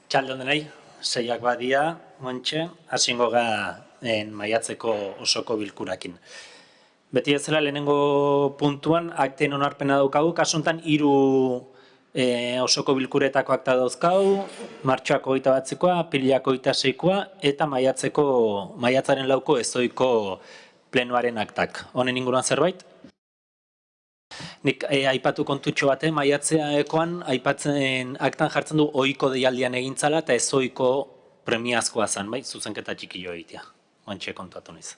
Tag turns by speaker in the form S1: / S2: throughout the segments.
S1: Txalde hondenei, seiak badia, montxe, hasingo ga maiatzeko osoko bilkurakin. Beti ezela lehenengo puntuan, akten onarpena daukagu, kasuntan 3 osoko bilkuretako akta dauzkagu, martxoak 21koa, apirilak 26koa, eta maiatzaren 4ko ezoiko plenoaren aktak. Honen inguruan zerbait? Nik aipatu kontutxo bate, maiatzeakoan aipatzen aktan jartzen du ohiko deialdian egintzala eta ez ohiko premiazkoa zen, bai, zuzenketa txikilo egitea. Ontxe kontatu niz.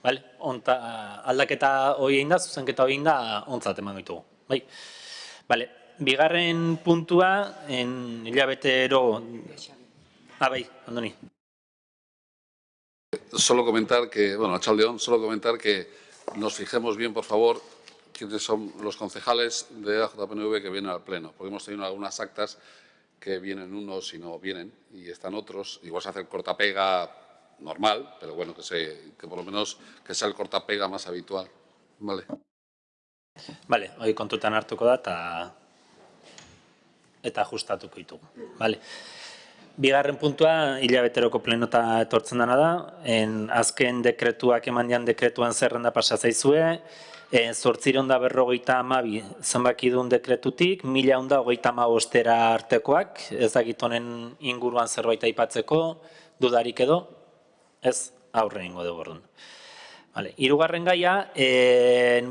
S1: Vale? Aldaketa hori egin da, zuzenketa hori egin da, ontzat eman ditugu. Bai? Vale. Bigarren puntua, hilabetero... bai, ondoni.
S2: Solo comentar que, bueno, a Chaldeón, solo comentar que nos fijemos bien, por favor, quiénes son los concejales de AJPNV que vienen al Pleno, porque hemos tenido algunas actas que vienen unos y no vienen, y están otros. Igual se hace el cortapega normal, pero bueno, que por lo menos que sea el cortapega más habitual. Vale.
S1: Vale, hori kontutan hartuko da eta ajustatuko ditugu. Vale. Bigarren puntua, hilabeteroko plenota etortzen dena da, azken dekretuak eman dian dekretuan zerrenda pasa zaizue, 852 zenbakidun dekretutik, 1135 artekoak, ez dakit honen inguruan zerbait aipatzeko, dudarik edo, ez aurre ingo dugu orduan. Hirugarren gaia,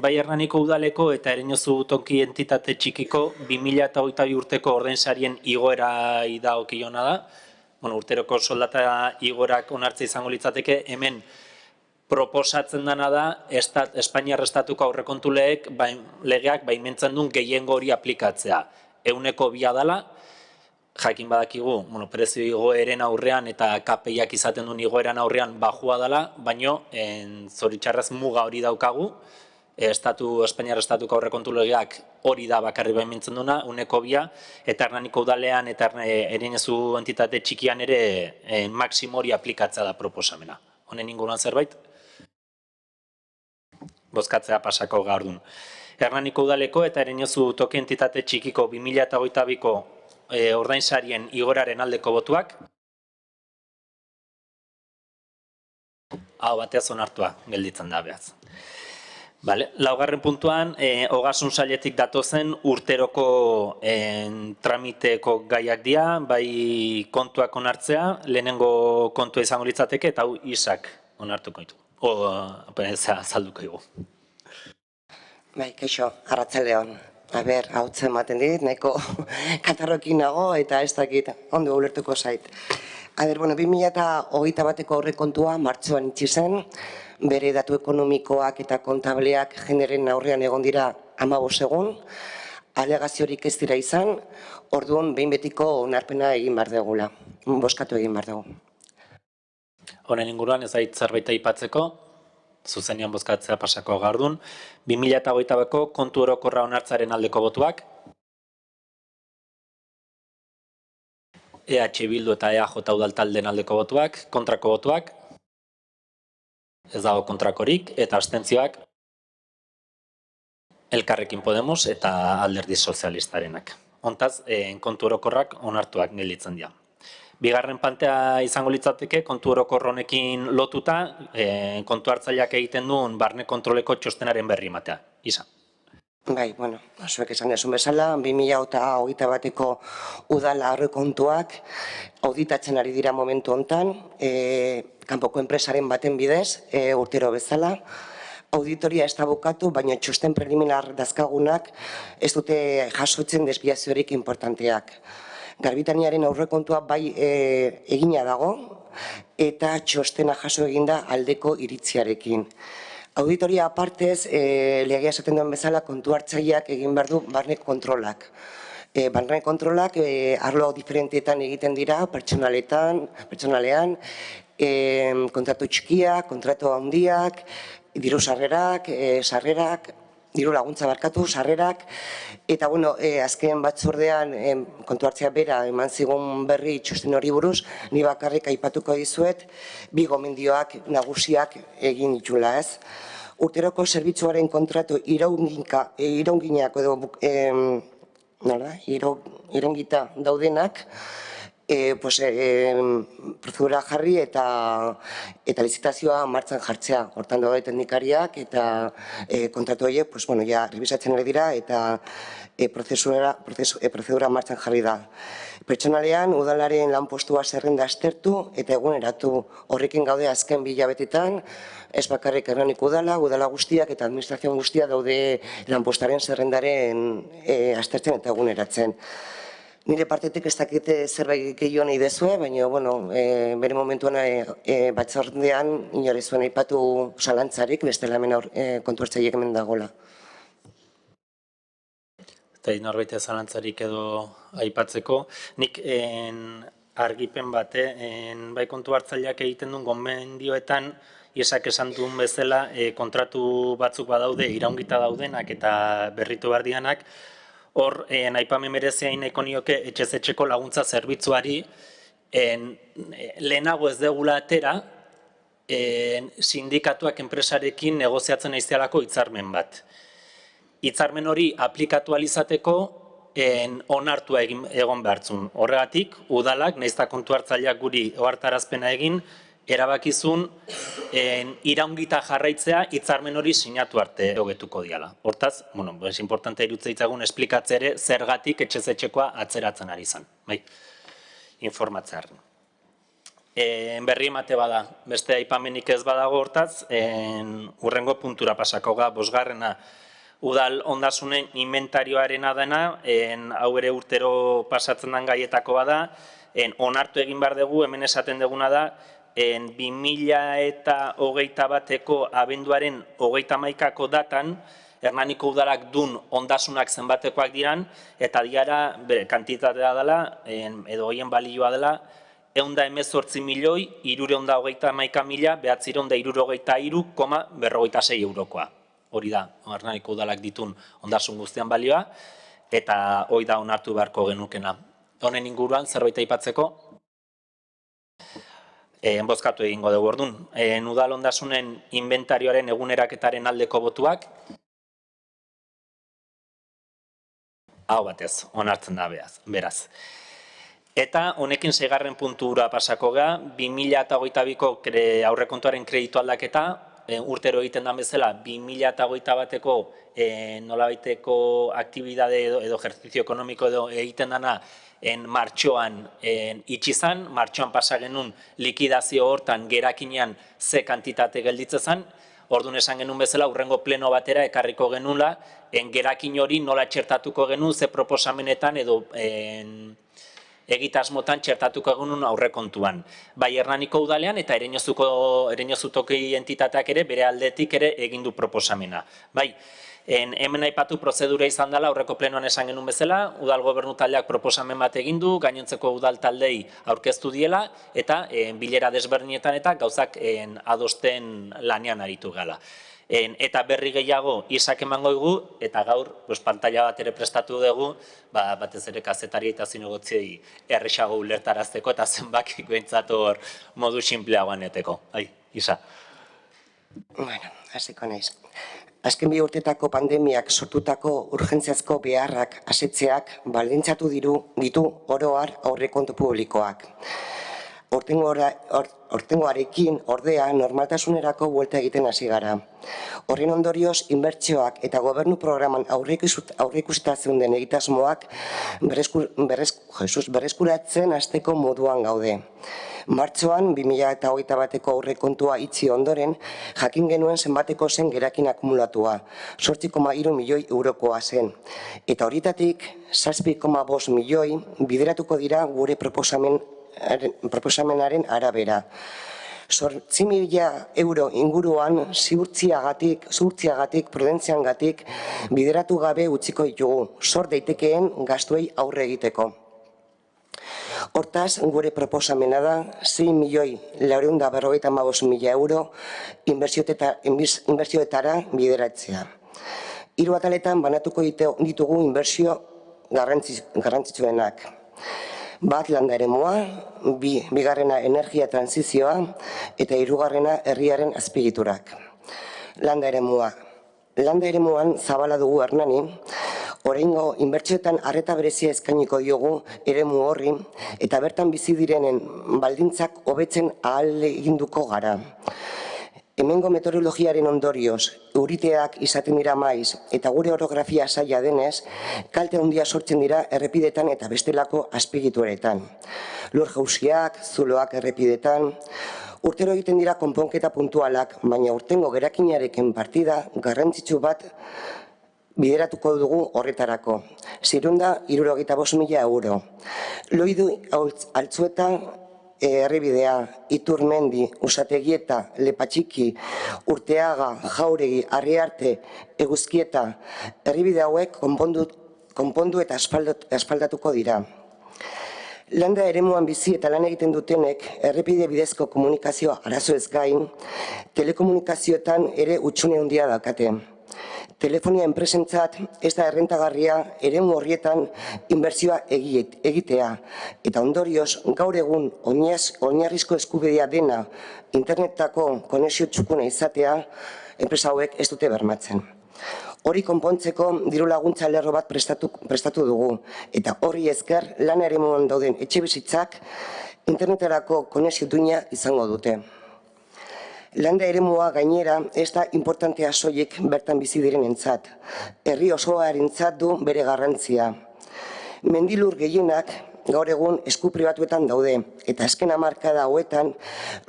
S1: bai Hernaniko udaleko eta Ereñozu toki entitate txikiko 2022 urteko ordainsarien igoerai dagokiona da. Urteroko soldata igorak onartzea izango litzateke, hemen proposatzen dena da Espainiar estatuko aurrekontu legeak baimentzen duen gehiengo hori aplikatzea. 2% dela, jakin badakigu, prezio igoeren aurrean eta KPIak izaten duen igoeran aurrean bajua dela, baino zoritxarrez muga hori daukagu, Espainiar estatuko aurrekontu legeak hori da bakarri baimentzen duena, 2%, eta Hernaniko udalean eta Ereñozu entitate txikian ere maksimo hori aplikatzea da proposamena. Honen inguruan zerbait? Bozkatzea pasako gaur dun. Hernaniko udaleko eta Ereñozu toki entitate txikiko 2022ko ordainsarien igoraren aldeko botuak. Hau bateaz onartua gelditzen da behaz. Laugarren puntuan, ogasun sailetik datozen urteroko tramiteko gaiak dira, bai kontuak onartzea, lehenengo kontua izango litzateke eta hau isak onartuko ditu. Azalduko dugu.
S3: Bai, kaixo, arratsaldeon. Hau ematen dit, nahiko katarrokin nago eta ez dakit ondo ulertuko zait. 2021ko aurrekontua martxoan itxi zen, bere datu ekonomikoak eta kontableak generen aurrean egon dira 15 egun, alegaziorik ez dira izan, orduan behin betiko onarpena egin behar dugula, bozkatu egin behar dugu.
S1: Honen inguruan ez ait zerbait aipatzeko, zuzenean bozkatzea pasako gaur dun, 2022ko kontu orokorra onartzaren aldeko botuak, EH Bildu eta EAJ udaltaldeen aldeko botuak, kontrako botuak, ez dago kontrakorik, eta abstentzioak Elkarrekin Podemos eta Alderdi Sozialistarenak. Hontaz, kontu orokorrak onartuak gelditzen dira. Bigarren pantea izango litzateke, kontu orokor honekin lotuta, kontu hartzaileak egiten duen barne kontroleko txostenaren berri ematea. Isa.
S3: Bai, zuek esan desun bezala, 2021ko udala aurrekontuak auditatzen ari dira momentu hontan, kanpoko enpresaren baten bidez, urtero bezala. Auditoria ez da bukatu, baina txosten preliminar dazkagunak ez dute jasotzen desbiaziorik importanteak. Garbitaniaren aurrekontua bai egina dago eta txostena jaso eginda aldeko iritziarekin. Auditoria apartez, legea esaten duen bezala kontu hartzaileak egin behar du barne kontrolak. Barne kontrolak arlo diferentietan egiten dira, pertsonalean, kontratu txikiak, kontratu handiak, diru sarrerak, diru laguntza barkatu, sarrerak, eta azken batzordean kontu hartzea bera eman zigun berri txosten hori buruz, ni bakarrik aipatuko dizuet, 2 gomendioak nagusiak egin ditula ez. Urteroko zerbitzuaren kontratu iraunginak edo iraungita daudenak, prozedura jarri eta lizitazioa martxan jartzea. Hortan daude teknikariak eta kontratu horiek rebisatzen ari dira eta prozedura martxan jarri da. Pertsonalean, udalaren lanpostua zerrenda aztertu eta eguneratu. Horrekin gaude azken 2 hilabetetan, ez bakarrik Hernaniko udala guztiak eta administrazio guztia daude lanpostaren zerrendaren aztertzen eta eguneratzen. Nire partetik ez dakite zerbait gehiago nahi dezue, baina, bere momentuan batzordean inore zuen aipatu zalantzarik, bestela hemen kontuartzaileek hemen dagoela.
S1: Eta norbait zalantzarik edo aipatzeko. Nik argipen bate, bai kontu hartzaileak egiten duen gomendioetan, Iesak esan duen bezala kontratu batzuk badaude, iraungita daudenak eta berritu behar dianak, hor, aipamen merezia nahiko nioke etxez etxeko laguntza zerbitzuari lehenago ez degula atera sindikatuak enpresarekin negoziatzen aizialako hitzarmen bat. Hitzarmen hori aplikatu alizateko onartua egon behartzun. Horregatik, udalak, nahiz eta kontu hartzaileak guri ohartarazpena egin, erabakizun iraungita jarraitzea hitzarmen hori sinatu arte hogetuko diala. Hortaz, es importante irutze ditzagun esplikatzea ere zergatik etxez etxekoa atzeratzen ari zen. Informatzearen. Berri emate bada, beste aipamenik ez badago hortaz, hurrengo puntura pasako ga, 5. Udal ondasunen inventarioarena dena, hau ere urtero pasatzen den gaietako bada, onartu egin behar dugu, hemen esaten duguna da, 2021ko abenduaren 31ko datan, Hernaniko udalak dun ondasunak zenbatekoak diran, eta diara, kantitatea dela, edo hoien balioa dela, 118.311.973.963,56 eurokoa. Hori da, Hernaniko udalak ditun ondasun guztian balioa, eta hori da onartu beharko genukena. Honen inguruan, zerbait aipatzeko? Bozkatu egingo dugu orduan. Udal ondasunen inventarioaren eguneraketaren aldeko botuak. Hau batez, onartzen da beraz. Eta honekin 6. puntura pasako ga, 2022ko aurrekontuaren kreditu aldaketa, urtero egiten da bezala, 2021ko nolabaiteko aktibidade edo ejertzizio ekonomiko edo egiten dana martxoan itxizan, martxoan pasa genuen likidazio hortan gerakinean ze kantitate gelditze zen, orduan esan genuen bezala urrengo pleno batera ekarriko genuela, gerakin hori nola txertatuko genuen ze proposamenetan edo egitasmotan txertatuko genuen aurrekontuan. Bai Hernaniko udalean eta Ereñozutoki entitateak ere bere aldetik ere egindu proposamena. Bai, hemen aipatu prozedura izan dela, aurreko plenoan esan genuen bezala, udal gobernu taldeak proposamen bat egindu, gainontzeko udal taldei aurkeztu diela, eta bilera desberdinetan eta gauzak adosten lanean aritu gala. Eta berri gehiago Isak emango dugu, eta gaur pantalla bat ere prestatu dugu, batez ere kazetaria eta zinegotziei errexago ulertarazteko eta zenbakik behintzat hor modu sinpleagoan eteko. Isa.
S3: Bueno, hasiko naiz. Azken 2 urtetako pandemiak sortutako urgentziazko beharrak asetzeak baldintzatu ditu oro har aurrekontu publikoak. Hortengoarekin ordea normaltasunerako buelta egiten hasi gara. Horren ondorioz, inbertsioak eta gobernu programan aurreikusita zeuden egitasmoak berreskuratzen hasteko moduan gaude. Martxoan, 2021ko aurrekontua itxi ondoren, jakin genuen zenbateko zen gerakin akumulatua, 8,3 milioi eurokoa zen. Eta horietatik, 6,5 milioi bideratuko dira gure proposamenaren arabera. 8.000 euro inguruan ziurtziagatik, prudentziangatik bideratu gabe utziko ditugu, sor daitekeen gastuei aurre egiteko. Hortaz, gure proposamena da 6.455.000 euro inbertsioetara bideratzea. 3 ataletan banatuko ditugu inbertsio garrantzitsuenak. Bat landa eremua, bigarrena energia transizioa eta 3. herriaren azpiegiturak. Landa eremua. Landa eremuan zabala dugu Hernanin, Oraingo inbertsioetan arreta berezia eskainiko diogu eremu horri eta bertan bizi direnen baldintzak hobetzen ahaleginduko gara. Hemengo meteorologiaren ondorioz, euriteak izaten dira maiz eta gure orografia zaila denez, kalte handia sortzen dira errepidetan eta bestelako azpiegituretan. Lur jauziak, zuloak errepidetan, urtero egiten dira konponketa puntualak, baina urtengo gerakinarekin partida garrantzitsu bat bideratuko dugu horretarako. 675.000 euro. Loidu Altzueta herribidea, Iturmendi, Usategieta, Lepatxiki, Urteaga, Jauregi, Arriarte, Eguzkieta, herribide hauek konpondu eta asfaldatuko dira. Landa eremuan bizi eta lan egiten dutenek errepide bidezko komunikazioa arazo ez gain, telekomunikazioetan ere hutsune handia daukate. Telefonia enpresentzat ez da errentagarria eremu horrietan inbertsioa egitea eta ondorioz gaur egun oinarrizko eskubidea dena internetako konexio txukuna izatea enpresa hauek ez dute bermatzen. Hori konpontzeko diru laguntza lerro bat prestatu dugu eta horri esker lan eremuan dauden etxebizitzak interneterako konexio duina izango dute. Landa eremua gainera ez da importantea soilik bertan bizi direnentzat. Herri osoarentzat du bere garrantzia. Mendilur gehienak gaur egun esku pribatuetan daude eta azken hamarkada hauetan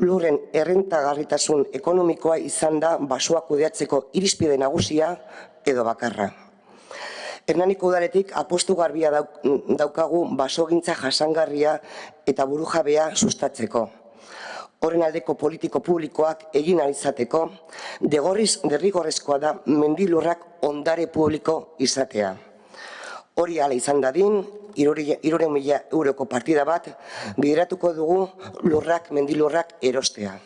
S3: lurren errentagarritasun ekonomikoa izan da basoa kudeatzeko irizpide nagusia edo bakarra. Hernaniko udaletik apostu garbia daukagu basogintza jasangarria eta burujabea sustatzeko. Horren aldeko politiko publikoak egin alizateko, derrigorrezkoa da mendilurrak ondare publiko izatea. Hori hala izan dadin, 300.000 euroko partida bat bideratuko dugu mendilurrak erostea.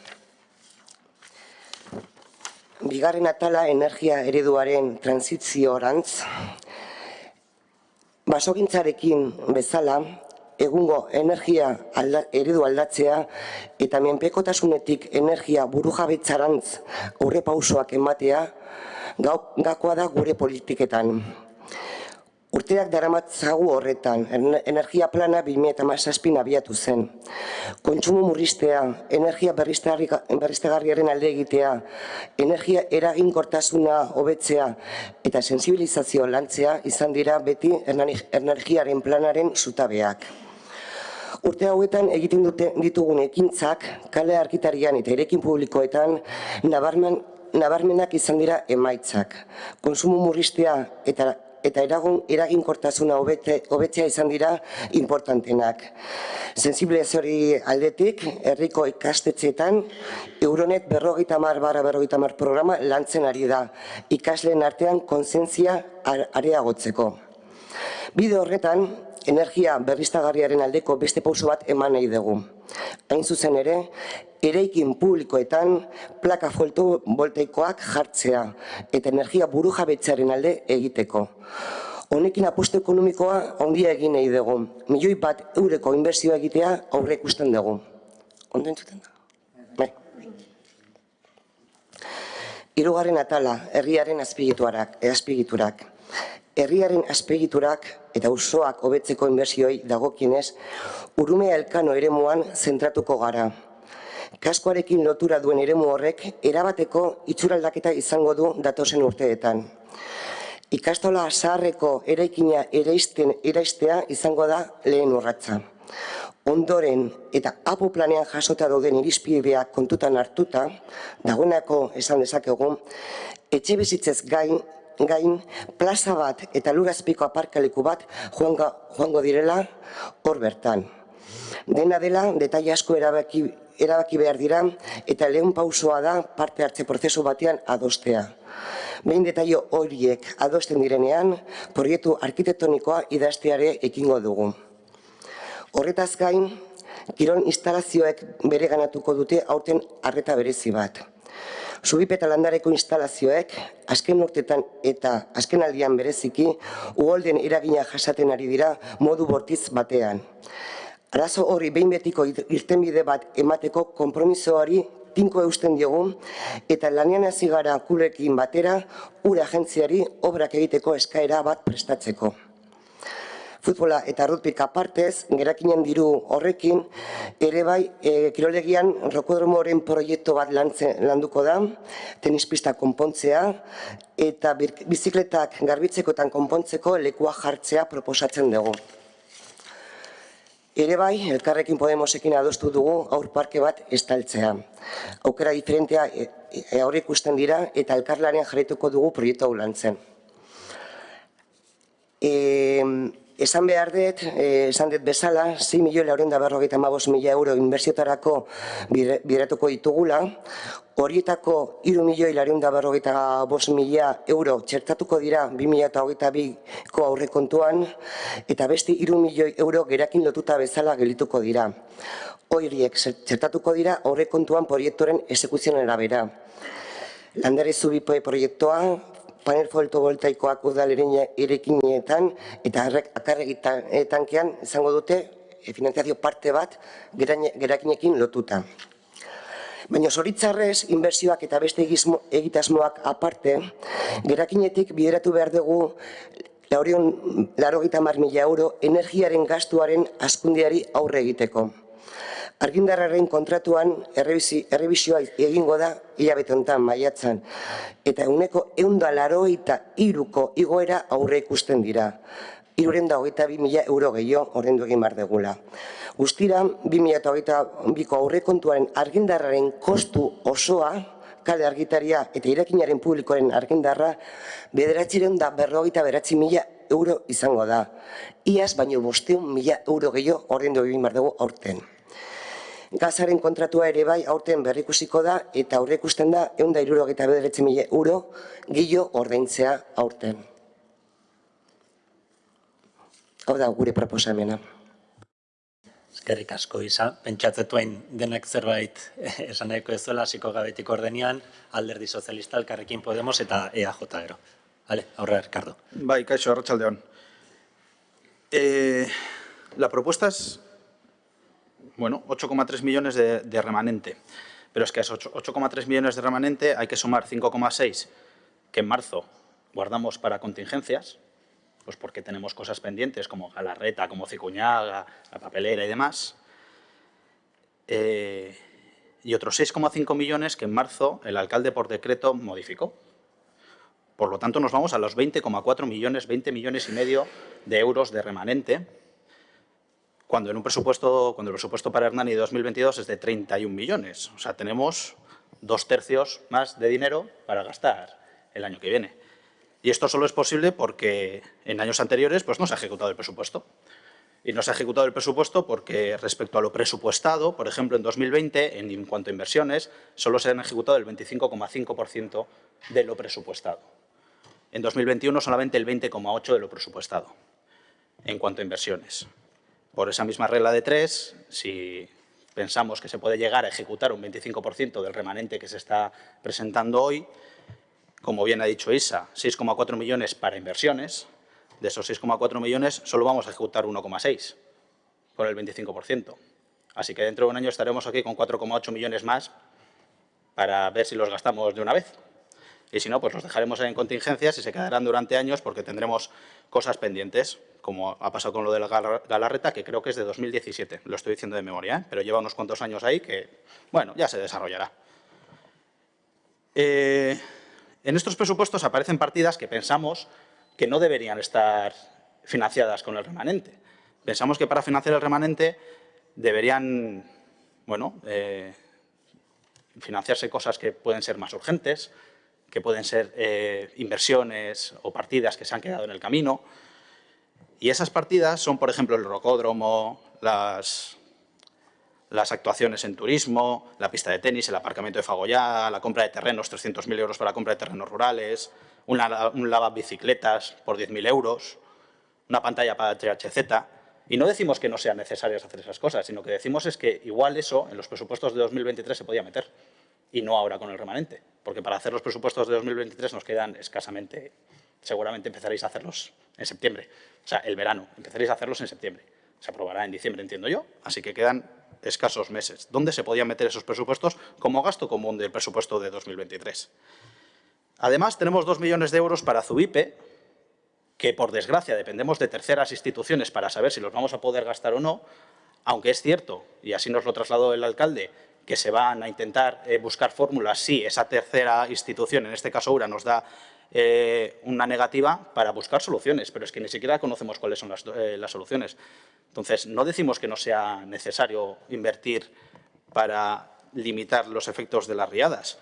S3: Bigarren atala energia ereduaren transiziorantz, basogintzarekin bezala, egungo energia eredu aldatzea eta menpekotasunetik energia burujabetzarantz aurrepausoak ematea gakoa da gure politiketan. Urteak daramatzagu horretan, energia plana 2017 abiatu zen. Kontsumo murriztea, energia berriztagarriaren alde egitea, energia eraginkortasuna hobetzea eta sensibilizazio lantzea izan dira beti energiaren planaren zutabeak. Urte hauetan egiten ditugun ekintzak, kale arkitarian eta eraikin publikoetan nabarmenak izan dira emaitzak. Kontsumo murriztea eta eraginkortasuna hobetzea izan dira importantenak. Sensibilizazioari aldetik, herriko ikastetxeetan, Euronet 50/50 programa lantzen ari da, ikasleen artean kontzientzia areagotzeko. Bide horretan, energia berriztagarriaren aldeko beste pauso bat eman nahi dugu. Hain zuzen ere, eraikin publikoetan plaka fotovoltaikoak jartzea eta energia burujabetzearen alde egiteko. Honekin apustu ekonomikoa handia egin nahi dugu. 1.000.000 euroko inbertsioa egitea aurreikusten dugu. Ondo entzuten da? Hirugarren atala, herriaren azpiegiturak. Herriaren azpiegiturak eta auzoak hobetzeko inbertsioi dagokienez, Urumea Elkano eremuan zentratuko gara. Kaskoarekin lotura duen eremu horrek erabateko itxuraldaketa izango du datozen urteetan. Ikastola zaharreko eraikina eraistea izango da lehen urratsa. Ondoren eta APO planean jasota dauden irizpideak kontutan hartuta, dagoeneko esan dezakegu, etxebizitzez gain plaza bat eta lurazpiko aparkaleku bat joango direla hor bertan. Dena dela, detaile asko erabaki behar dira eta lehen pausoa da parte hartze prozesu batean adostea. Behin detaile horiek adosten direnean, proiektu arkitektonikoa idazteare ekingo dugu. Horretaz gain, kirol instalazioek bere ganatuko dute aurten arreta berezi bat. Zubipeta landareko instalazioek, azken urtetan eta azken aldian bereziki, uholden eragina jasaten ari dira modu bortitz batean. Arazo hori behin betiko irtenbide bat emateko konpromisoari tinko eusten diogu, eta lanean hasi gara kulekin batera, ura agentziari obrak egiteko eskaera bat prestatzeko. Futbola eta rugbyk apartez, gerakinen diru horrekin, ere bai, kirolegian rokodromoren proiektu bat landuko da, tenispista konpontzea, eta bizikletak garbitzekoetan konpontzeko lekua jartzea proposatzen dugu. Ere bai, Elkarrekin Podemosekin adostu dugu aurparke bat estaltzea. Aukera diferentea aurreikusten dira eta elkarlanean jarraituko dugu proiektu hau lantzen. Esan behar dut, esan dut bezala, 6.955.000 euro inbertsiotarako bideratuko ditugula, horietako 3.955.000 euro txertatuko dira 2022ko aurrekontuan, eta beste 3 milioi euro gerakin lotuta bezala gelituko dira. Horiek txertatuko dira aurrekontuan proiektuaren exekuzioen arabera. Landare Zubipoe proiektua, panel fotovoltaikoak udaleren irekinetan eta akarregitankean izango dute finanziazio parte bat gerakinekin lotuta. Baina zoritzarrez, inbertsioak eta beste egitasmoak aparte, gerakinetik bideratu behar dugu 90.000 euro energiaren gastuaren hazkundeari aurre egiteko. Argindarraren kontratuan errebisioa egingo da hilabete honetan maiatzan, eta 183ko igoera aurre ikusten dira. 322.000 euro gehiago ordaindu egin behar dugula. Guztira, 2022ko aurrekontuaren argindarraren kostu osoa, kale argitaria eta irakinaren publikoaren argindarra, 959.000 euro izango da. Iaz baino 500.000 euro gehiago ordaindu egin behar dugu aurten. Gazaren kontratua ere bai aurten berrikusiko da eta aurreikusten da 169.000 euro gehiago ordaintzea aurten. Hau da gure proposamena.
S1: Eskerrik asko, Isa. Pentsatzetuain denak zerbait esan nahiko ez zuela, hasiko gabetik ordenean, Alderdi Sozialista, Elkarrekin Podemos eta EAJ gero. Vale, aurrera, Ricardo.
S4: Bai, kaixo, arratsaldeon. La propuesta es, bueno, 8,3 millones de remanente. Pero es que a esos 8,3 millones de remanente hay que sumar 5,6 que en marzo guardamos para contingencias, pues porque tenemos cosas pendientes como Galarreta, como Cicuñaga, la papelera y demás. Y otros 6,5 millones que en marzo el alcalde por decreto modificó. Por lo tanto, nos vamos a los 20,4 millones, 20 millones y medio de euros de remanente, cuando el presupuesto para Hernani de 2022 es de 31 millones. O sea, tenemos 2/3 más de dinero para gastar el año que viene. Y esto solo es posible porque en años anteriores pues, no se ha ejecutado el presupuesto. Y no se ha ejecutado el presupuesto porque respecto a lo presupuestado, por ejemplo, en 2020, en cuanto a inversiones, solo se han ejecutado el 25,5% de lo presupuestado. En 2021 solamente el 20,8% de lo presupuestado en cuanto a inversiones. Por esa misma regla de 3, si pensamos que se puede llegar a ejecutar un 25% del remanente que se está presentando hoy, como bien ha dicho Isa, 6,4 millones para inversiones. De esos 6,4 millones solo vamos a ejecutar 1,6 por el 25%. Así que dentro de un año estaremos aquí con 4,8 millones más para ver si los gastamos de una vez. Y si no, pues los dejaremos en contingencias y se quedarán durante años porque tendremos cosas pendientes, como ha pasado con lo de la Galarreta, que creo que es de 2017. Lo estoy diciendo de memoria, pero lleva unos cuantos años ahí que, bueno, ya se desarrollará. En estos presupuestos aparecen partidas que pensamos que no deberían estar financiadas con el remanente. Pensamos que para financiar el remanente deberían, bueno, financiarse cosas que pueden ser más urgentes, que pueden ser inversiones o partidas que se han quedado en el camino. Y esas partidas son, por ejemplo, el rocódromo, las actuaciones en turismo, la pista de tenis, el aparcamiento de Fagollá, la compra de terrenos, 300.000 euros para la compra de terrenos rurales, un lavabicicletas por 10.000 euros, una pantalla para THZ. Y no decimos que no sean necesarias hacer esas cosas, sino que decimos es que igual eso en los presupuestos de 2023 se podía meter y no ahora con el remanente. Porque para hacer los presupuestos de 2023 nos quedan escasamente, seguramente empezaréis a hacerlos en septiembre. O sea, el verano, empezaréis a hacerlos en septiembre. Se aprobará en diciembre, entiendo yo, así que quedan escasos meses. ¿Dónde se podían meter esos presupuestos como gasto común del presupuesto de 2023? Además, tenemos 2 millones de euros para Zubipe, que, por desgracia, dependemos de terceras instituciones para saber si los vamos a poder gastar o no, aunque es cierto, y así nos lo trasladó el alcalde, que se van a intentar buscar fórmulas si esa tercera institución, en este caso URA, nos da una negativa para buscar soluciones, pero es que ni siquiera conocemos cuáles son las soluciones. Entonces, no decimos que no sea necesario invertir para limitar los efectos de las riadas,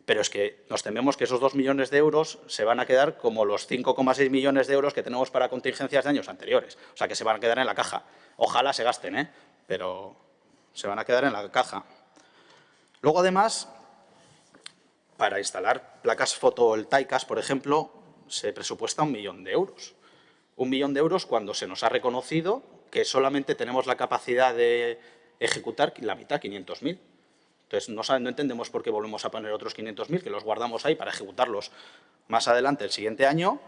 S4: pero es que nos tememos que esos 2 millones de euros se van a quedar como los 5,6 millones de euros que tenemos para contingencias de años anteriores. O sea, que se van a quedar en la caja. Ojalá se gasten, pero se van a quedar en la caja. Luego, además, para instalar placas fotovoltaicas, por ejemplo, se presupuesta 1 millón de euros. 1 millón de euros cuando se nos ha reconocido que solamente tenemos la capacidad de ejecutar la mitad, 500.000. Entonces, no entendemos por qué volvemos a poner otros 500.000, que los guardamos ahí para ejecutarlos más adelante el siguiente año,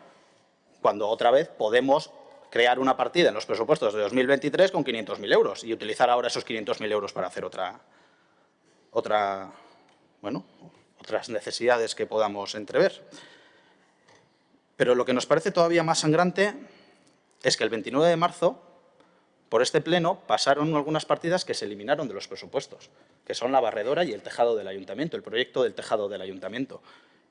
S4: cuando otra vez podemos crear una partida en los presupuestos de 2023 con 500.000 euros y utilizar ahora esos 500.000 euros para hacer otras necesidades que podamos entrever. Pero lo que nos parece todavía más sangrante es que el 29 de marzo, por este pleno, pasaron algunas partidas que se eliminaron de los presupuestos, que son la barredora y el tejado del ayuntamiento, el proyecto del tejado del ayuntamiento.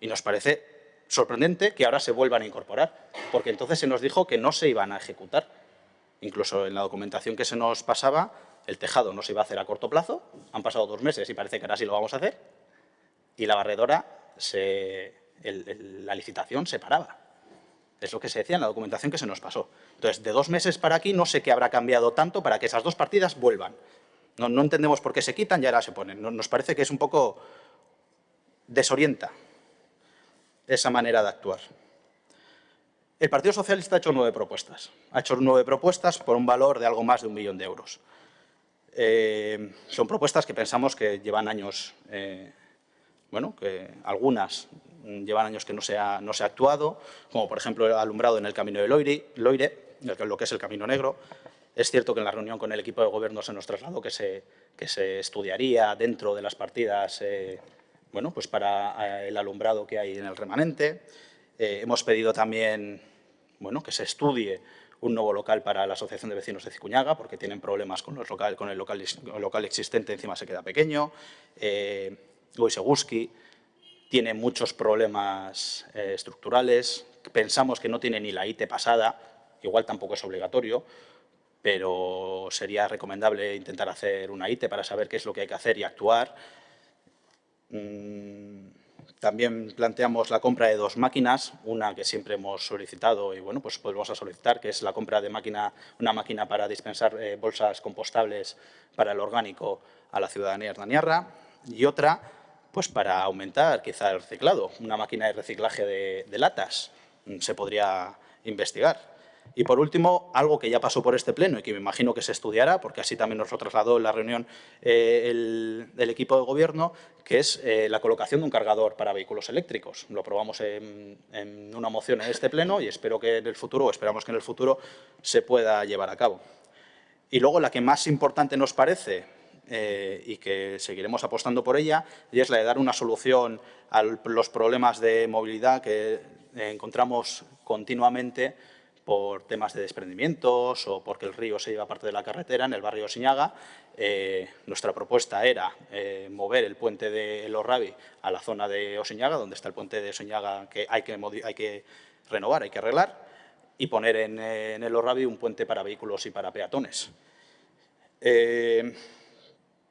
S4: Y nos parece sorprendente que ahora se vuelvan a incorporar, porque entonces se nos dijo que no se iban a ejecutar. Incluso en la documentación que se nos pasaba, el tejado no se iba a hacer a corto plazo, han pasado 2 meses y parece que ahora sí lo vamos a hacer, y la barredora, la licitación se paraba. Es lo que se decía en la documentación que se nos pasó. Entonces, de 2 meses para aquí, no sé qué habrá cambiado tanto para que esas 2 partidas vuelvan. No entendemos por qué se quitan y ahora se ponen. Nos parece que es un poco desorienta esa manera de actuar. El Partido Socialista ha hecho 9 propuestas. Ha hecho 9 propuestas por un valor de algo más de 1 millón de euros. Son propuestas que pensamos que llevan años, que algunas llevan años que no se ha actuado, como por ejemplo el alumbrado en el camino de Loire, lo que es el Camino Negro. Es cierto que en la reunión con el equipo de gobierno se nos trasladó que se estudiaría dentro de las partidas para el alumbrado que hay en el remanente. Hemos pedido también que se estudie un nuevo local para la Asociación de Vecinos de Cicuñaga, porque tienen problemas con el local existente, encima se queda pequeño. Goiseguski tiene muchos problemas estructurales. Pensamos que no tiene ni la IT pasada, igual tampoco es obligatorio, pero sería recomendable intentar hacer una IT para saber qué es lo que hay que hacer y actuar. También planteamos la compra de 2 máquinas, una que siempre hemos solicitado y pues volvemos a solicitar, que es la compra de una máquina para dispensar bolsas compostables para el orgánico a la ciudadanía hernaniarra, y otra pues para aumentar quizá el reciclado, una máquina de reciclaje de latas, se podría investigar. Y por último, algo que ya pasó por este pleno y que me imagino que se estudiará, porque así también nos lo trasladó en la reunión el equipo de gobierno, que es la colocación de un cargador para vehículos eléctricos. Lo aprobamos en una moción en este pleno y espero que en el futuro, esperamos que en el futuro se pueda llevar a cabo. Y luego la que más importante nos parece y que seguiremos apostando por ella, y es la de dar una solución a los problemas de movilidad que encontramos continuamente por temas de desprendimientos o porque el río se lleva parte de la carretera en el barrio Osiñaga. Nuestra propuesta era mover el puente de El Orrabi a la zona de Osiñaga, donde está el puente de Osiñaga que hay que renovar, hay que arreglar, y poner en El Orrabi un puente para vehículos y para peatones.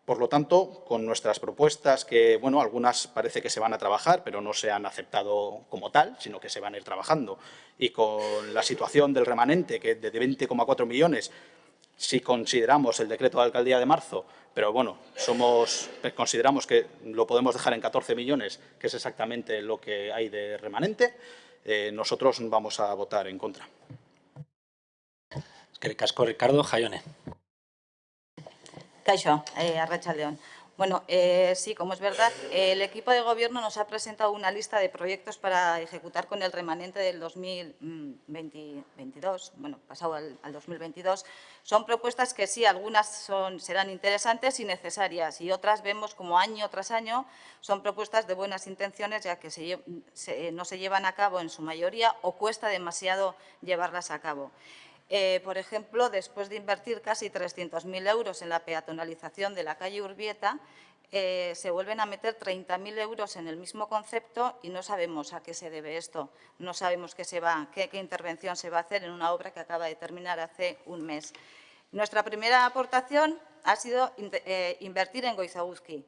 S4: Por lo tanto, con nuestras propuestas, que algunas parece que se van a trabajar, pero no se han aceptado como tal, sino que se van a ir trabajando, y con la situación del remanente, que de 20,4 millones, si consideramos el decreto de alcaldía de marzo, pero consideramos que lo podemos dejar en 14 millones, que es exactamente lo que hay de remanente, nosotros vamos a votar en contra.
S1: Eskerrik asko, Ricardo. Jaione.
S5: Kaixo, Arratsaldeon. Bueno, sí, como es verdad, el equipo de gobierno nos ha presentado una lista de proyectos para ejecutar con el remanente del 2022, bueno, pasado al 2022. Son propuestas que sí, algunas serán interesantes y necesarias y otras vemos como año tras año son propuestas de buenas intenciones, ya que no se llevan a cabo en su mayoría o cuesta demasiado llevarlas a cabo. Por ejemplo, después de invertir casi 300.000 euros en la peatonalización de la calle Urbieta, se vuelven a meter 30.000 euros en el mismo concepto y no sabemos a qué se debe esto. No sabemos qué intervención se va a hacer en una obra que acaba de terminar hace un mes. Nuestra primera aportación ha sido invertir en Goizauzki,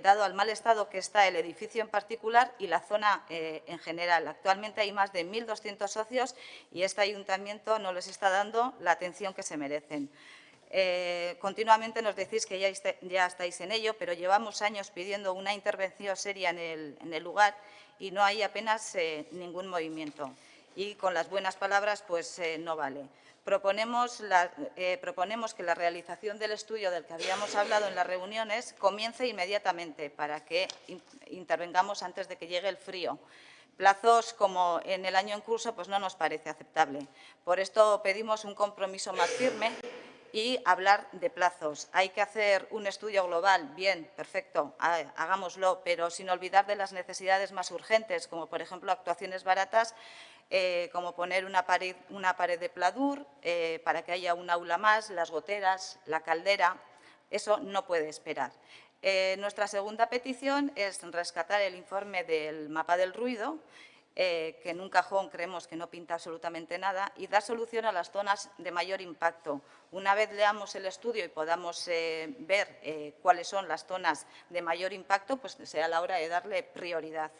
S5: dado al mal estado que está el edificio en particular y la zona en general. Actualmente hay más de 1.200 socios y este ayuntamiento no les está dando la atención que se merecen. Continuamente nos decís que ya estáis en ello, pero llevamos años pidiendo una intervención seria en el lugar y no hay apenas ningún movimiento. Y con las buenas palabras, pues no vale. Proponemos que la realización del estudio del que habíamos hablado en las reuniones comience inmediatamente para que intervengamos antes de que llegue el frío. Plazos como en el año en curso pues no nos parece aceptable. Por esto pedimos un compromiso más firme y hablar de plazos. Hay que hacer un estudio global, bien, perfecto, hagámoslo, pero sin olvidar de las necesidades más urgentes, como por ejemplo actuaciones baratas, como poner una pared de pladur para que haya un aula más, las goteras, la caldera. Eso no puede esperar. Nuestra segunda petición es rescatar el informe del mapa del ruido, que en un cajón creemos que no pinta absolutamente nada, y dar solución a las zonas de mayor impacto. Una vez leamos el estudio y podamos ver cuáles son las zonas de mayor impacto, pues será la hora de darle prioridad.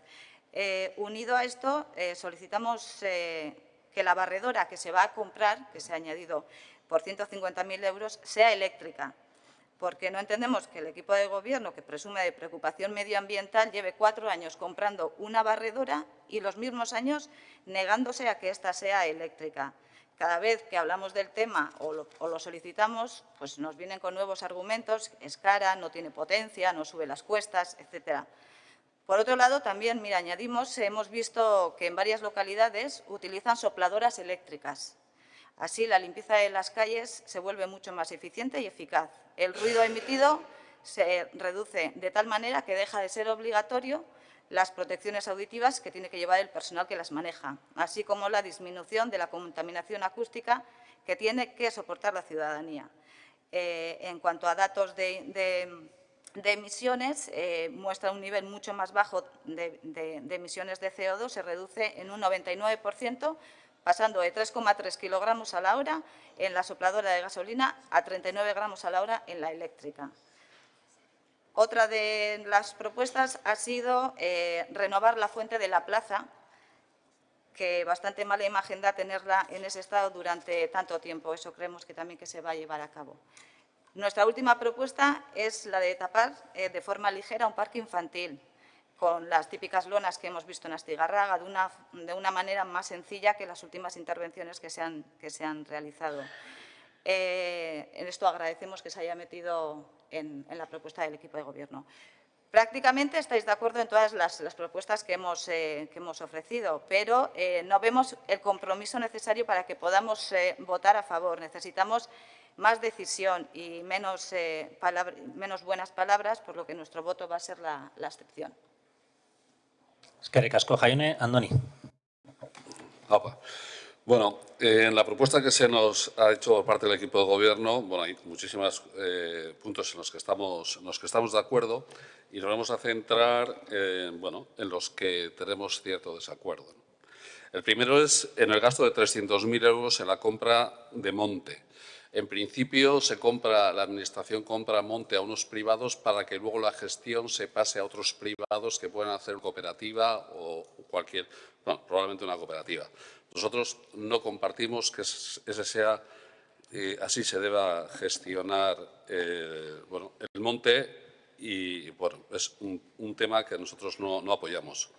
S5: Unido a esto, solicitamos que la barredora que se va a comprar, que se ha añadido por 150.000 euros, sea eléctrica, porque no entendemos que el equipo de gobierno, que presume de preocupación medioambiental, lleve 4 años comprando una barredora y los mismos años negándose a que ésta sea eléctrica. Cada vez que hablamos del tema o lo solicitamos, pues nos vienen con nuevos argumentos, es cara, no tiene potencia, no sube las cuestas, etcétera. Por otro lado, también, mira, añadimos, hemos visto que en varias localidades utilizan sopladoras eléctricas. Así, la limpieza de las calles se vuelve mucho más eficiente y eficaz. El ruido emitido se reduce de tal manera que deja de ser obligatorio las protecciones auditivas que tiene que llevar el personal que las maneja, así como la disminución de la contaminación acústica que tiene que soportar la ciudadanía. En cuanto a datos de emisiones, muestra un nivel mucho más bajo de emisiones de CO2, se reduce en un 99%, pasando de 3,3 kilogramos a la hora en la sopladora de gasolina a 39 gramos a la hora en la eléctrica. Otra de las propuestas ha sido renovar la fuente de la plaza, que bastante mala imagen da tenerla en ese estado durante tanto tiempo. Eso creemos que también que se va a llevar a cabo. Nuestra última propuesta es la de tapar de forma ligera un parque infantil, con las típicas lonas que hemos visto en Astigarraga, de una manera más sencilla que las últimas intervenciones que se han realizado. En esto agradecemos que se haya metido en la propuesta del equipo de gobierno. Prácticamente estáis de acuerdo en todas las propuestas que hemos ofrecido, pero no vemos el compromiso necesario para que podamos votar a favor. Necesitamos más decisión y menos buenas palabras, por lo que nuestro voto va a ser la abstención.
S1: Eskerrik asko, Jaione. Andoni.
S2: Bueno, en la propuesta que se nos ha hecho por parte del equipo de gobierno, bueno, hay muchísimos puntos en los que estamos de acuerdo y nos vamos a centrar en los que tenemos cierto desacuerdo. El primero es en el gasto de 300.000 euros en la compra de monte. En principio, la Administración compra monte a unos privados para que luego la gestión se pase a otros privados que puedan hacer cooperativa o probablemente una cooperativa. Nosotros no compartimos que así se deba gestionar el monte y es un tema que nosotros no apoyamos.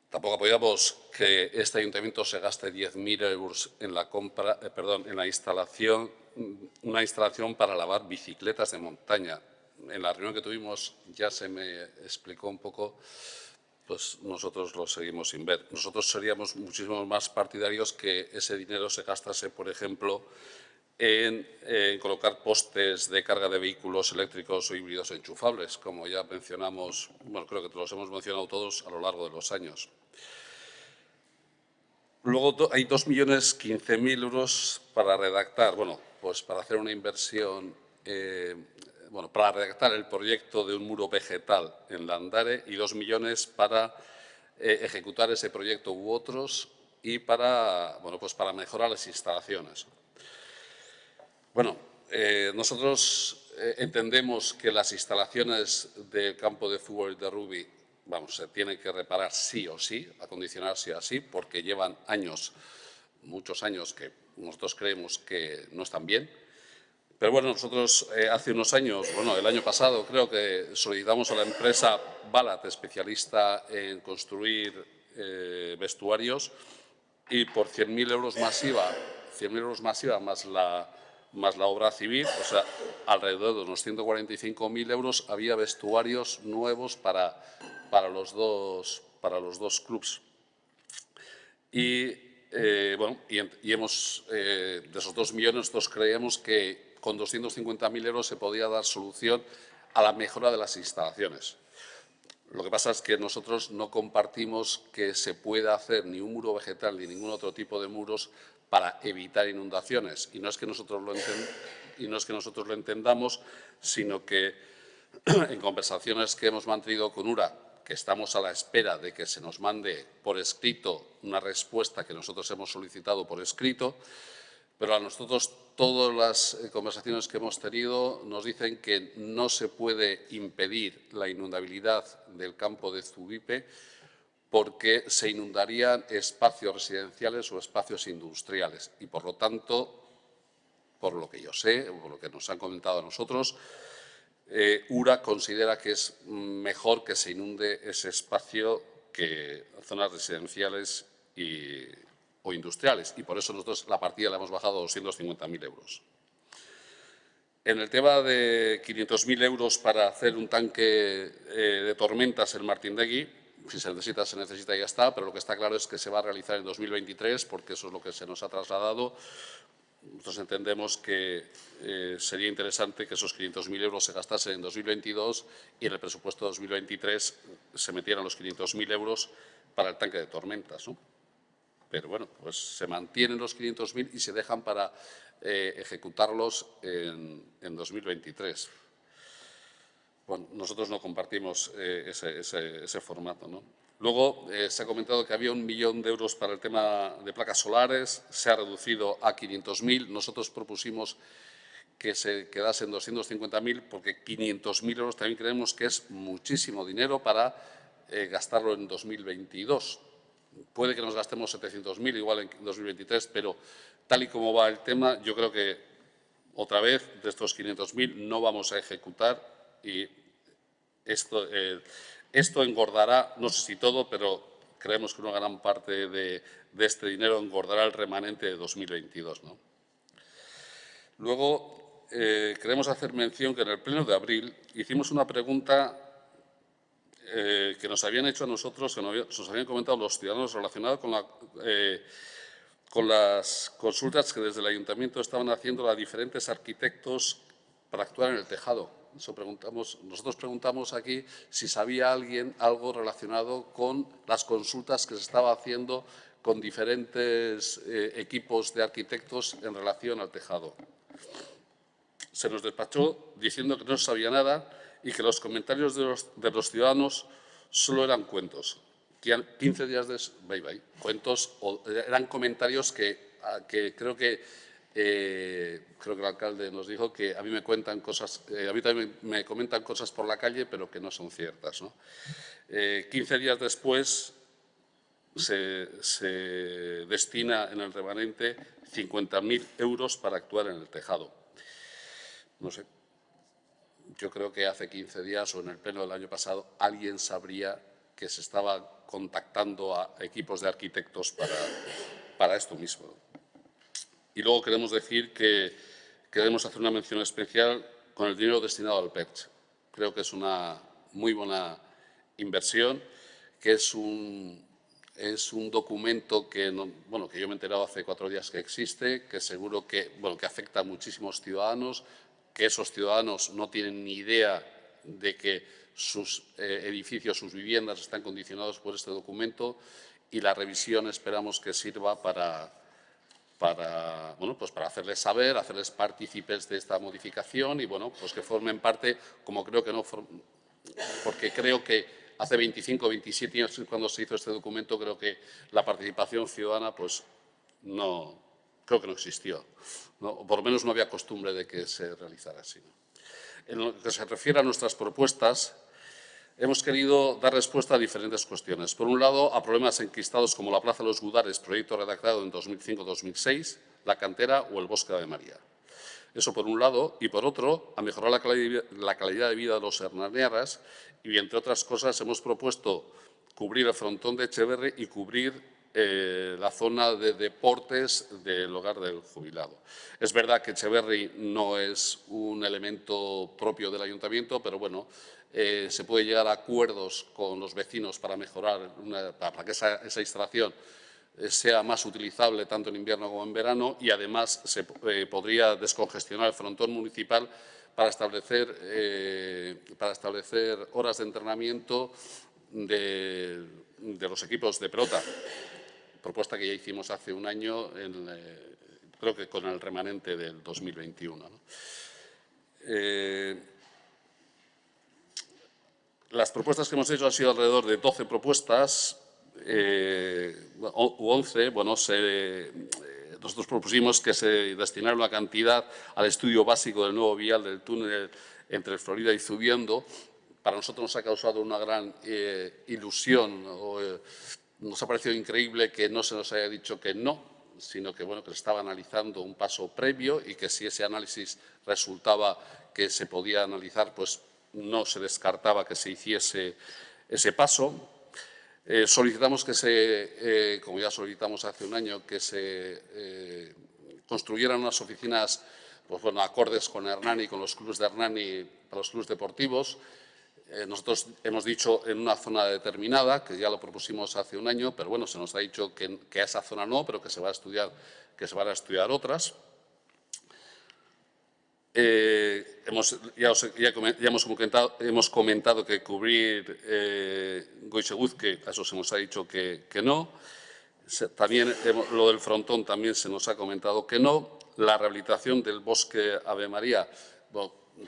S2: Tampoco apoyamos que este ayuntamiento se gaste 10.000 euros en la instalación, una instalación para lavar bicicletas de montaña. en la reunión que tuvimos ya se me explicó un poco, pues nosotros lo seguimos sin ver. Nosotros seríamos muchísimo más partidarios que ese dinero se gastase, por ejemplo, en colocar postes de carga de vehículos eléctricos o híbridos enchufables, como ya mencionamos, bueno, creo que los hemos mencionado todos a lo largo de los años. Luego hay 2.015.000 euros para redactar, bueno, pues para hacer una inversión, para redactar el proyecto de un muro vegetal en Landare y 2 millones para ejecutar ese proyecto u otros y para, pues para mejorar las instalaciones. Bueno, nosotros entendemos que las instalaciones del campo de fútbol de rugby, se tienen que reparar sí o sí, acondicionar sí o sí, porque llevan años, muchos años, que nosotros creemos que no están bien. Pero bueno, nosotros hace unos años, el año pasado creo que solicitamos a la empresa Balat, especialista en construir vestuarios, y por 100.000 euros masiva, más la obra civil, o sea, alrededor de unos 145.000 euros, había vestuarios nuevos para los dos clubs. Y hemos, de esos 2 millones, nosotros creemos que con 250.000 euros se podía dar solución a la mejora de las instalaciones. Lo que pasa es que nosotros no compartimos que se pueda hacer ni un muro vegetal ni ningún otro tipo de muros para evitar inundaciones. Y no es que nosotros lo entendamos, sino que en conversaciones que hemos mantenido con URA, que estamos a la espera de que se nos mande por escrito una respuesta que nosotros hemos solicitado por escrito, pero a nosotros todas las conversaciones que hemos tenido nos dicen que no se puede impedir la inundabilidad del campo de Zubipe porque se inundarían espacios residenciales o espacios industriales y, por lo tanto, por lo que yo sé, por lo que nos han comentado a nosotros, URA considera que es mejor que se inunde ese espacio que zonas residenciales o industriales, y por eso nosotros la partida la hemos bajado a 250.000 euros. En el tema de 500.000 euros para hacer un tanque de tormentas en Martindegui, si se necesita y ya está, pero lo que está claro es que se va a realizar en 2023, porque eso es lo que se nos ha trasladado. Nosotros entendemos que sería interesante que esos 500.000 euros se gastasen en 2022 y en el presupuesto de 2023 se metieran los 500.000 euros para el tanque de tormentas, ¿no? Pero bueno, pues se mantienen los 500.000 y se dejan para ejecutarlos en 2023. Bueno, nosotros no compartimos ese formato, ¿no? Luego se ha comentado que había 1 millón de euros para el tema de placas solares, se ha reducido a 500.000. Nosotros propusimos que se quedase en 250.000 porque 500.000 euros también creemos que es muchísimo dinero para gastarlo en 2022. Puede que nos gastemos 700.000 igual en 2023, pero tal y como va el tema, yo creo que otra vez de estos 500.000 no vamos a ejecutar y esto engordará, no sé si todo, pero creemos que una gran parte de este dinero engordará el remanente de 2022, ¿no? Luego, queremos hacer mención que en el pleno de abril hicimos una pregunta que nos habían hecho a nosotros, que nos habían comentado los ciudadanos relacionada con las consultas que desde el Ayuntamiento estaban haciendo a diferentes arquitectos para actuar en el tejado. Nosotros preguntamos aquí si sabía alguien algo relacionado con las consultas que se estaba haciendo con diferentes equipos de arquitectos en relación al tejado. Se nos despachó diciendo que no sabía nada y que los comentarios de los ciudadanos solo eran cuentos. 15 días de cuentos, eran comentarios que creo que el alcalde nos dijo que a mí me cuentan cosas, a mí también me comentan cosas por la calle, pero que no son ciertas, ¿no? 15 días después se destina en el remanente 50.000 euros para actuar en el tejado. No sé, yo creo que hace 15 días o en el pleno del año pasado alguien sabría que se estaba contactando a equipos de arquitectos para esto mismo. Y luego queremos decir que queremos hacer una mención especial con el dinero destinado al PERCH. creo que es una muy buena inversión, que es un documento que, que yo me he enterado hace 4 días que existe, que seguro que afecta a muchísimos ciudadanos, que esos ciudadanos no tienen ni idea de que sus edificios, sus viviendas están condicionados por este documento, y la revisión esperamos que sirva para hacerles saber, hacerles partícipes de esta modificación y que formen parte, como creo que no, porque creo que hace 25 o 27 años cuando se hizo este documento, creo que la participación ciudadana creo que no existió, ¿no? O por lo menos no había costumbre de que se realizara así, ¿no? En lo que se refiere a nuestras propuestas, hemos querido dar respuesta a diferentes cuestiones. Por un lado, a problemas enquistados como la Plaza de los Gudares, proyecto redactado en 2005-2006, la cantera o el Bosque de Ave María. Eso por un lado, y por otro, a mejorar la calidad de vida de los hernaniarras y, entre otras cosas, hemos propuesto cubrir el frontón de Echeverri y cubrir la zona de deportes del hogar del jubilado. Es verdad que Echeverri no es un elemento propio del ayuntamiento, pero bueno, se puede llegar a acuerdos con los vecinos para mejorar, para que esa instalación sea más utilizable tanto en invierno como en verano, y además se podría descongestionar el frontón municipal para establecer horas de entrenamiento de los equipos de pelota, propuesta que ya hicimos hace un año, creo que con el remanente del 2021, ¿no? Las propuestas que hemos hecho han sido alrededor de 12 propuestas, u 11. Nosotros propusimos que se destinara una cantidad al estudio básico del nuevo vial del túnel entre Florida y Zubiendo. Para nosotros nos ha causado una gran ilusión, nos ha parecido increíble que no se nos haya dicho que no, sino que se estaba analizando un paso previo y que si ese análisis resultaba que se podía analizar, pues no se descartaba que se hiciese ese paso. Solicitamos que como ya solicitamos hace un año, que se construyeran unas oficinas acordes con Hernani, con los clubes de Hernani, para los clubes deportivos. Nosotros hemos dicho en una zona determinada, que ya lo propusimos hace un año, pero bueno, se nos ha dicho que a esa zona no, pero que se van a estudiar otras. Hemos comentado que cubrir Goizeguzque, a eso se nos ha dicho que no. También lo del frontón también se nos ha comentado que no. La rehabilitación del Bosque Ave María,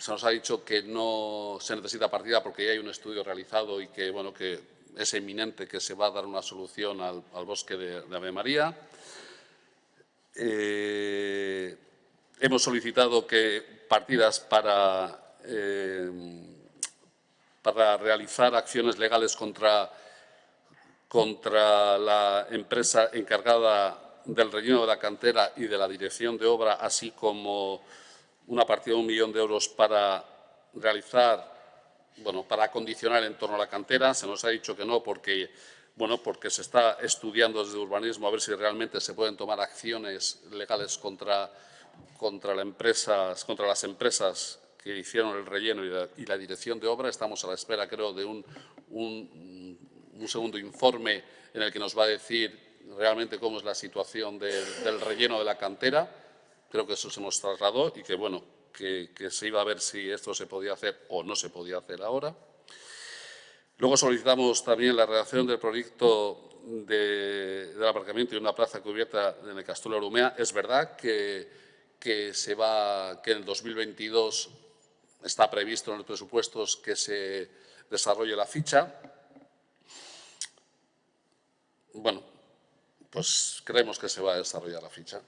S2: se nos ha dicho que no se necesita partida porque ya hay un estudio realizado y que es eminente que se va a dar una solución al Bosque de Ave María. Hemos solicitado que partidas para realizar acciones legales contra la empresa encargada del relleno de la cantera y de la dirección de obra, así como una partida de 1 millón de euros para para acondicionar el entorno a la cantera. Se nos ha dicho que no porque se está estudiando desde urbanismo a ver si realmente se pueden tomar acciones legales contra las empresas que hicieron el relleno y la dirección de obra. Estamos a la espera, creo, de un segundo informe en el que nos va a decir realmente cómo es la situación del relleno de la cantera. Creo que eso se nos trasladó y que se iba a ver si esto se podía hacer o no se podía hacer ahora. Luego solicitamos también la redacción del proyecto del aparcamiento y una plaza cubierta en el Castulo Urumea. Es verdad que en el 2022 está previsto en los presupuestos que se desarrolle la ficha. Pues creemos que se va a desarrollar la ficha.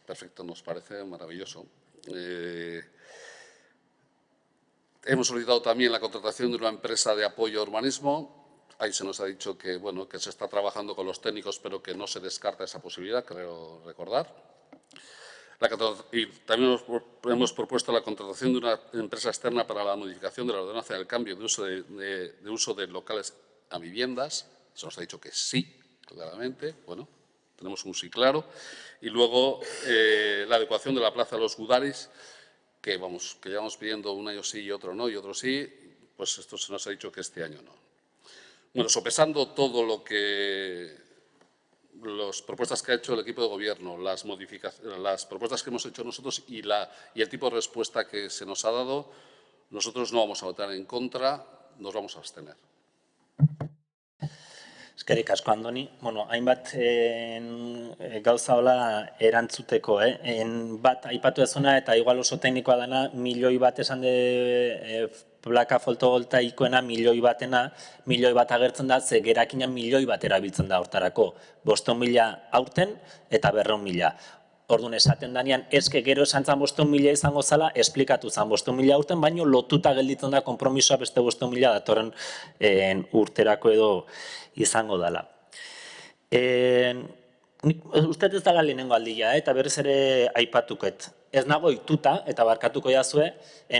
S2: Perfecto, nos parece maravilloso. Hemos solicitado también la contratación de una empresa de apoyo a urbanismo. Ahí se nos ha dicho que se está trabajando con los técnicos, pero que no se descarta esa posibilidad, creo recordar. Y también hemos propuesto la contratación de una empresa externa para la modificación de la ordenanza del cambio de uso de locales a viviendas. Se nos ha dicho que sí, claramente. Tenemos un sí claro. Y luego la adecuación de la Plaza de los Gudaris, que llevamos pidiendo un año sí y otro no, y otro sí, pues esto se nos ha dicho que este año no. Bueno, sopesando todo lo que las propuestas que ha hecho el equipo de gobierno, las propuestas que hemos hecho nosotros y el tipo de respuesta que se nos ha dado, nosotros no vamos a votar en contra, nos vamos a abstener.
S1: Eskerrik asko, Andoni. Hainbat gauza hola erantzuteko. Bat aipatu ezuna eta igual oso teknikoa dena, milioi bat esan de plaka fotovoltaikoena milioi batena, milioi bat agertzen da, ze gerakina milioi bat erabiltzen da hortarako. 500.000 aurten eta 200.000. Orduan esaten danean, eske gero esan zan 500.000 izango zala, esplikatu zan 500.000 aurten, baino lotuta gelditzen da konpromisoa beste 500.000 datorren urterako edo izango dela. Uste ez dela lehenengo aldia, eta berriz ere aipatuket. Ez nago ituta, eta barkatuko jazue,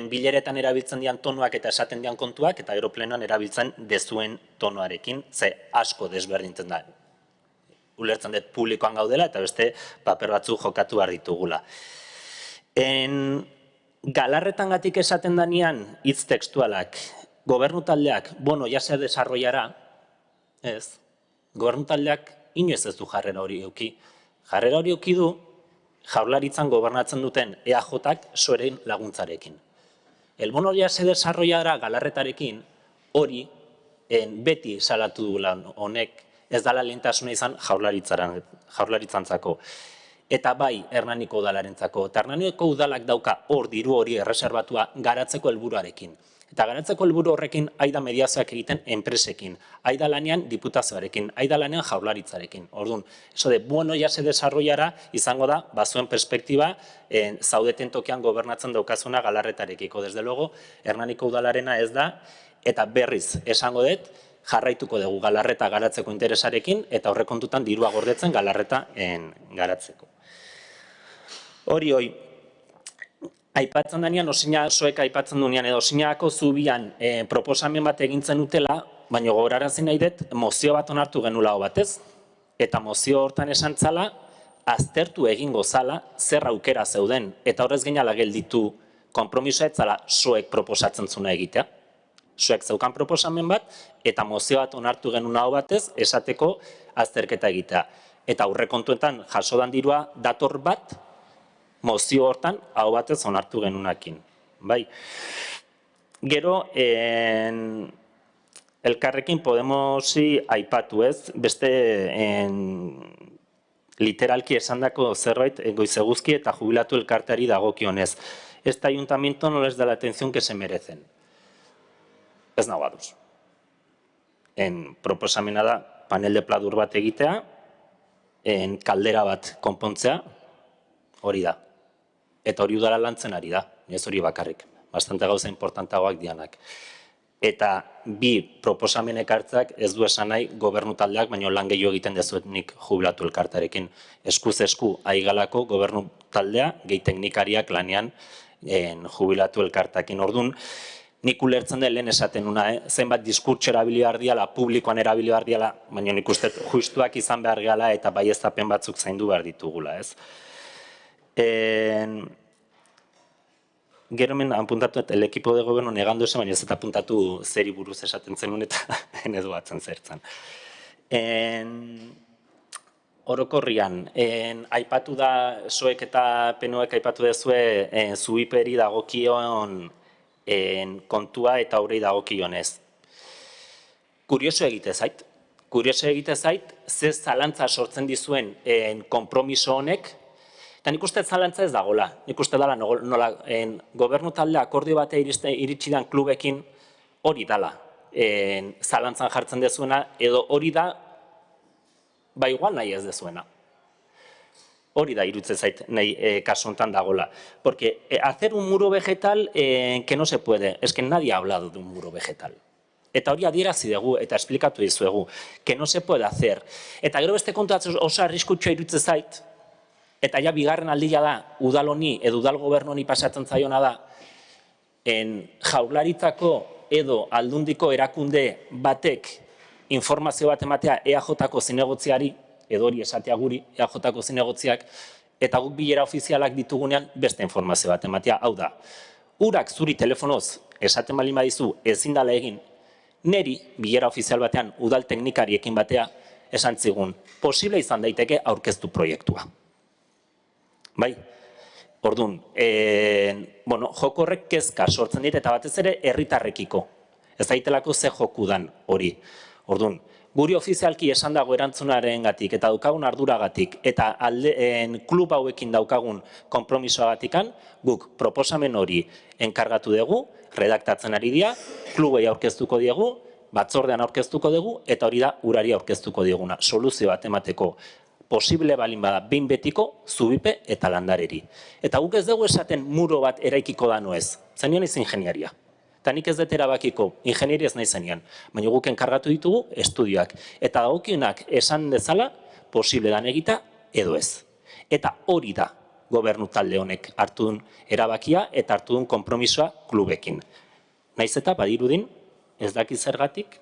S1: bileretan erabiltzen dian tonuak eta esaten dian kontuak, eta gero plenoan erabiltzen dezuen tonuarekin, ze asko desberdintzen da. Ulertzen dut publikoan gaudela, eta beste paper batzuk jokatu behar ditugula. Galarretan gatik esaten danean hitz tekstualak, gobernu taldeak, ya se desarrollará, ez, gobernu taldeak inoiz ez du jarrera hori euki. Jarrera hori euki du, Jaurlaritzan gobernatzen duten EAJak soeren laguntzarekin. El bono ya se desarrollará galarretarekin, hori beti salatu du lan honek, ez dala lehentasuna izan Jaurlaritzantzako. Eta bai, Hernaniko udalarentzako. Eta Hernaniko udalak dauka hor diru hori erreserbatua garatzeko helburuarekin. Eta garatzeko helburu horrekin aida mediazioak egiten enpresekin, aida lanean diputazioarekin, aida lanean Jaurlaritzarekin. Orduan, eso de bueno ya se desarrollara izango da, bazuen perspektiba, zaudeten tokian gobernatzen daukazuna galarretarekiko. Desde luego, Hernaniko udalarena ez da, eta berriz esango dut, jarraituko dugu galarreta garatzeko interesarekin, eta horrekontutan dirua gordetzen galarreta garatzeko. Hori, aipatzen denean, soek aipatzen dunean, edo osinako zubian proposamen bat egintzen utela, baina gogorarazi nahi dut, mozio bat onartu genula batez, eta mozio hortan esan zala, aztertu egingo zala, zer aukera zeuden, eta horrez gainala gelditu konpromisoa etzala soek proposatzen zuna egitea. Soek zeukan proposamen bat, eta mozio bat onartu genuna batez, esateko azterketa egitea. Eta aurrekontuetan jasodan dirua dator bat, mozio hortan hau batez onartu genunakin. Gero, elkarrekin Podemosi aipatu ez, beste literalki esandako zerbait Goizeguzki eta jubilatu elkarteari dagokionez. Este ayuntamiento no les da la atención que se merecen. Ez nago ados. Proposamena da panel de pladur bat egitea, kaldera bat konpontzea, hori da. Eta hori udara lantzen ari da, ez hori bakarrik. Bastante gauza importantagoak dianak. Eta bi proposamen ekartzak ez du esan nahi gobernu taldeak, baina lan gehiago egiten dezuet nik jubilatu elkartarekin. Eskuz esku aigalako gobernu taldea, gehi teknikariak lanean jubilatu elkartakin. Orduan, nik ulertzen den lehen esaten una, zenbat diskurtso erabili behar diala, publikoan erabili behar diala, baina nik uste justuak izan behar gehala eta baieztapen batzuk zaindu behar ditugula, ez. Gero hemen apuntatu el equipo de gobierno negando eso, baina ez eta apuntatu zeri buruz esaten zenun eta enedu batzen zertzen. Orokorrian, aipatu da, soek eta penuek aipatu dezue, zuiperi dagokion kontua eta horrei dagokionez. Kurioso egite zait, ze zalantza sortzen dizuen konpromiso honek, eta nik uste zalantza ez dagoela. Nik uste dela nola gobernu talde akordio bate iritsi dan klubekin hori dela zalantzan jartzen dezuena, edo hori da igual nahi ez dezuena. Hori da iruditzen zait nahi kasu honetan dagoela. Porque hacer un muro vegetal que no se puede, es que nadie ha hablado de un muro vegetal. Eta hori adierazi dugu eta esplikatu dizuegu, que no se puede hacer. Eta gero beste kontu oso arriskutsua iruditzen zait, eta ja bigarren aldia da, udal honi edo udal gobernu honi pasatzen zaiona da, Jaurlaritzako edo aldundiko erakunde batek informazio bat ematea EAJko zinegotziari, edo hori esatea guri, EAJko zinegotziak, eta guk bilera ofizialak ditugunean beste informazio bat ematea. Hau da, urak zuri telefonoz esaten baldin badizu ezin dala egin, neri bilera ofizial batean udal teknikariekin batea esan zigun, posible izan daiteke aurkeztu proiektua. Bai? Orduan, joko horrek kezka sortzen dit eta batez ere herritarrekiko. Ez daitelako ze joku dan hori. Orduan, guri ofizialki esan dago erantzunaren gatik eta daukagun arduragatik eta klub hauekin daukagun konpromisoagatikan, guk proposamen hori enkargatu dugu, redaktatzen ari dira, klubei aurkeztuko diegu, batzordean aurkeztuko dugu eta hori da urari aurkeztuko dieguna. Soluzio bat emateko posible balin bada behin betiko zubipe eta landareri. Eta guk ez dugu esaten muro bat eraikiko da noez, zenion ez ingeniaria. Eta nik ez dut erabakiko, ingenieri ez nahi zenean, baina guk enkargatu ditugu estudioak. Eta dagokionak esan dezala, posible dan egita edo ez. Eta hori da gobernu talde honek hartu duen erabakia eta hartu duen konpromisoa klubekin. Naiz eta badirudin, ez daki zergatik,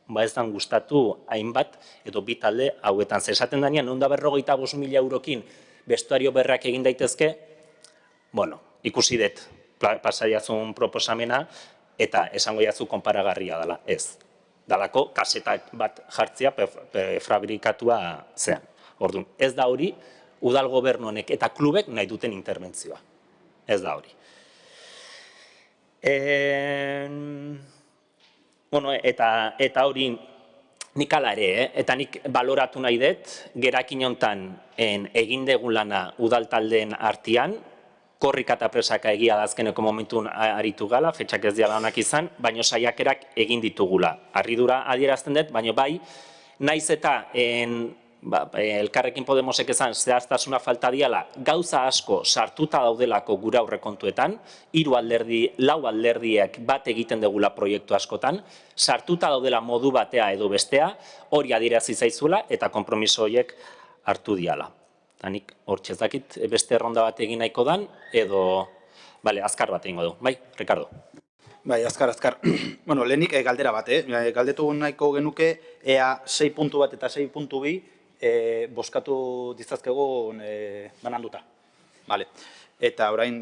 S1: ez dan gustatu hainbat edo bi talde hauetan. Esaten danean, 155.000 eurokin vestuario berrak egin daitezke, ikusi dut pasaiazun proposamena eta esango jazu konparagarria dela, ez. Dalako kaseta bat jartzia fabrikatua zean. Orduan, ez da hori udal gobernu honek eta klubek nahi duten interbentzioa. Ez da hori. Eta hori nik ala ere, eta nik baloratu nahi dut, gerakin hontan egin degun lana udal taldeen artean, korrika eta presaka egia da azkeneko momentun aritu gala, fetxak ez dira honak izan, baino saiakerak egin ditugula. Harridura adierazten dut, baino bai, naiz eta Elkarrekin Podemosek esan zehaztasuna falta diala, gauza asko sartuta daudelako gure aurrekontuetan, 4 alderdiek bat egiten degula proiektu askotan, sartuta daudela modu batea edo bestea, hori adierazi zaizula eta konpromiso horiek hartu diala. Eta nik hor txezakit beste erronda bat egin nahiko dan, edo, azkar bat egingo du. Bai, Ricardo.
S4: Bai, azkar. Lehenik galdera bat, galdetu nahiko genuke, ea 6.1 eta 6.2 boskatu ditzazkegun bananduta. Eta orain,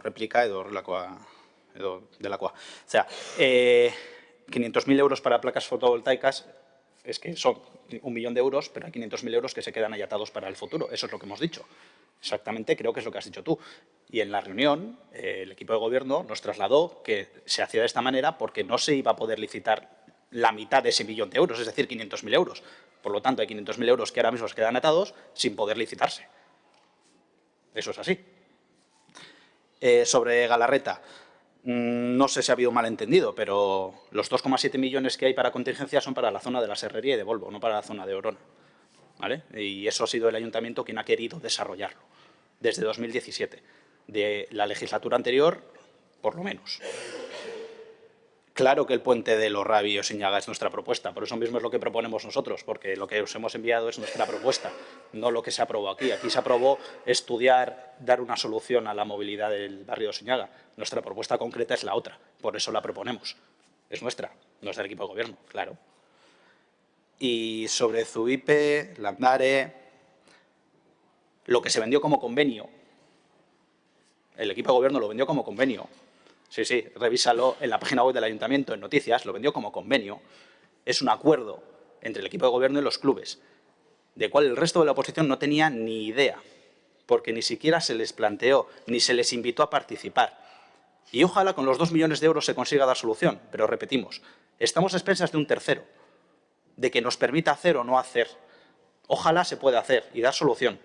S4: replika edo horrelakoa, edo delakoa. Osea, 500.000 euros para placas fotovoltaicas, es que son 1 millón de euros, pero hay 500.000 euros que se quedan ahí atados para el futuro. Eso es lo que hemos dicho. Exactamente, creo que es lo que has dicho tú. Y en la reunión, el equipo de gobierno nos trasladó que se hacía de esta manera porque no se iba a poder licitar la mitad de ese 1 millón de euros, es decir, 500.000 euros. Por lo tanto, hay 500.000 euros que ahora mismo se quedan atados sin poder licitarse. Eso es así. Sobre Galarreta, no sé si ha habido un malentendido, pero los 2,7 millones que hay para contingencia son para la zona de la Serrería y de Volvo, no para la zona de Orona. ¿Vale? Y eso ha sido el ayuntamiento quien ha querido desarrollarlo desde 2017. De la legislatura anterior, por lo menos. Claro que el puente de Lorrabi y Osiñaga es nuestra propuesta, por eso mismo es lo que proponemos nosotros, porque lo que os hemos enviado es nuestra propuesta, no lo que se aprobó aquí. Aquí se aprobó estudiar, dar una solución a la movilidad del barrio de Osiñaga. Nuestra propuesta concreta es la otra, por eso la proponemos. Es nuestra, no es del equipo de gobierno, claro. Y sobre Zubipe, Landare, lo que se vendió como convenio, el equipo de gobierno lo vendió como convenio. Sí, revísalo en la página web del ayuntamiento, en noticias, lo vendió como convenio. Es un acuerdo entre el equipo de gobierno y los clubes, de cual el resto de la oposición no tenía ni idea, porque ni siquiera se les planteó, ni se les invitó a participar. Y ojalá con los 2 millones de euros se consiga dar solución, pero repetimos, estamos a expensas de un tercero, de que nos permita hacer o no hacer. Ojalá se pueda hacer y dar solución,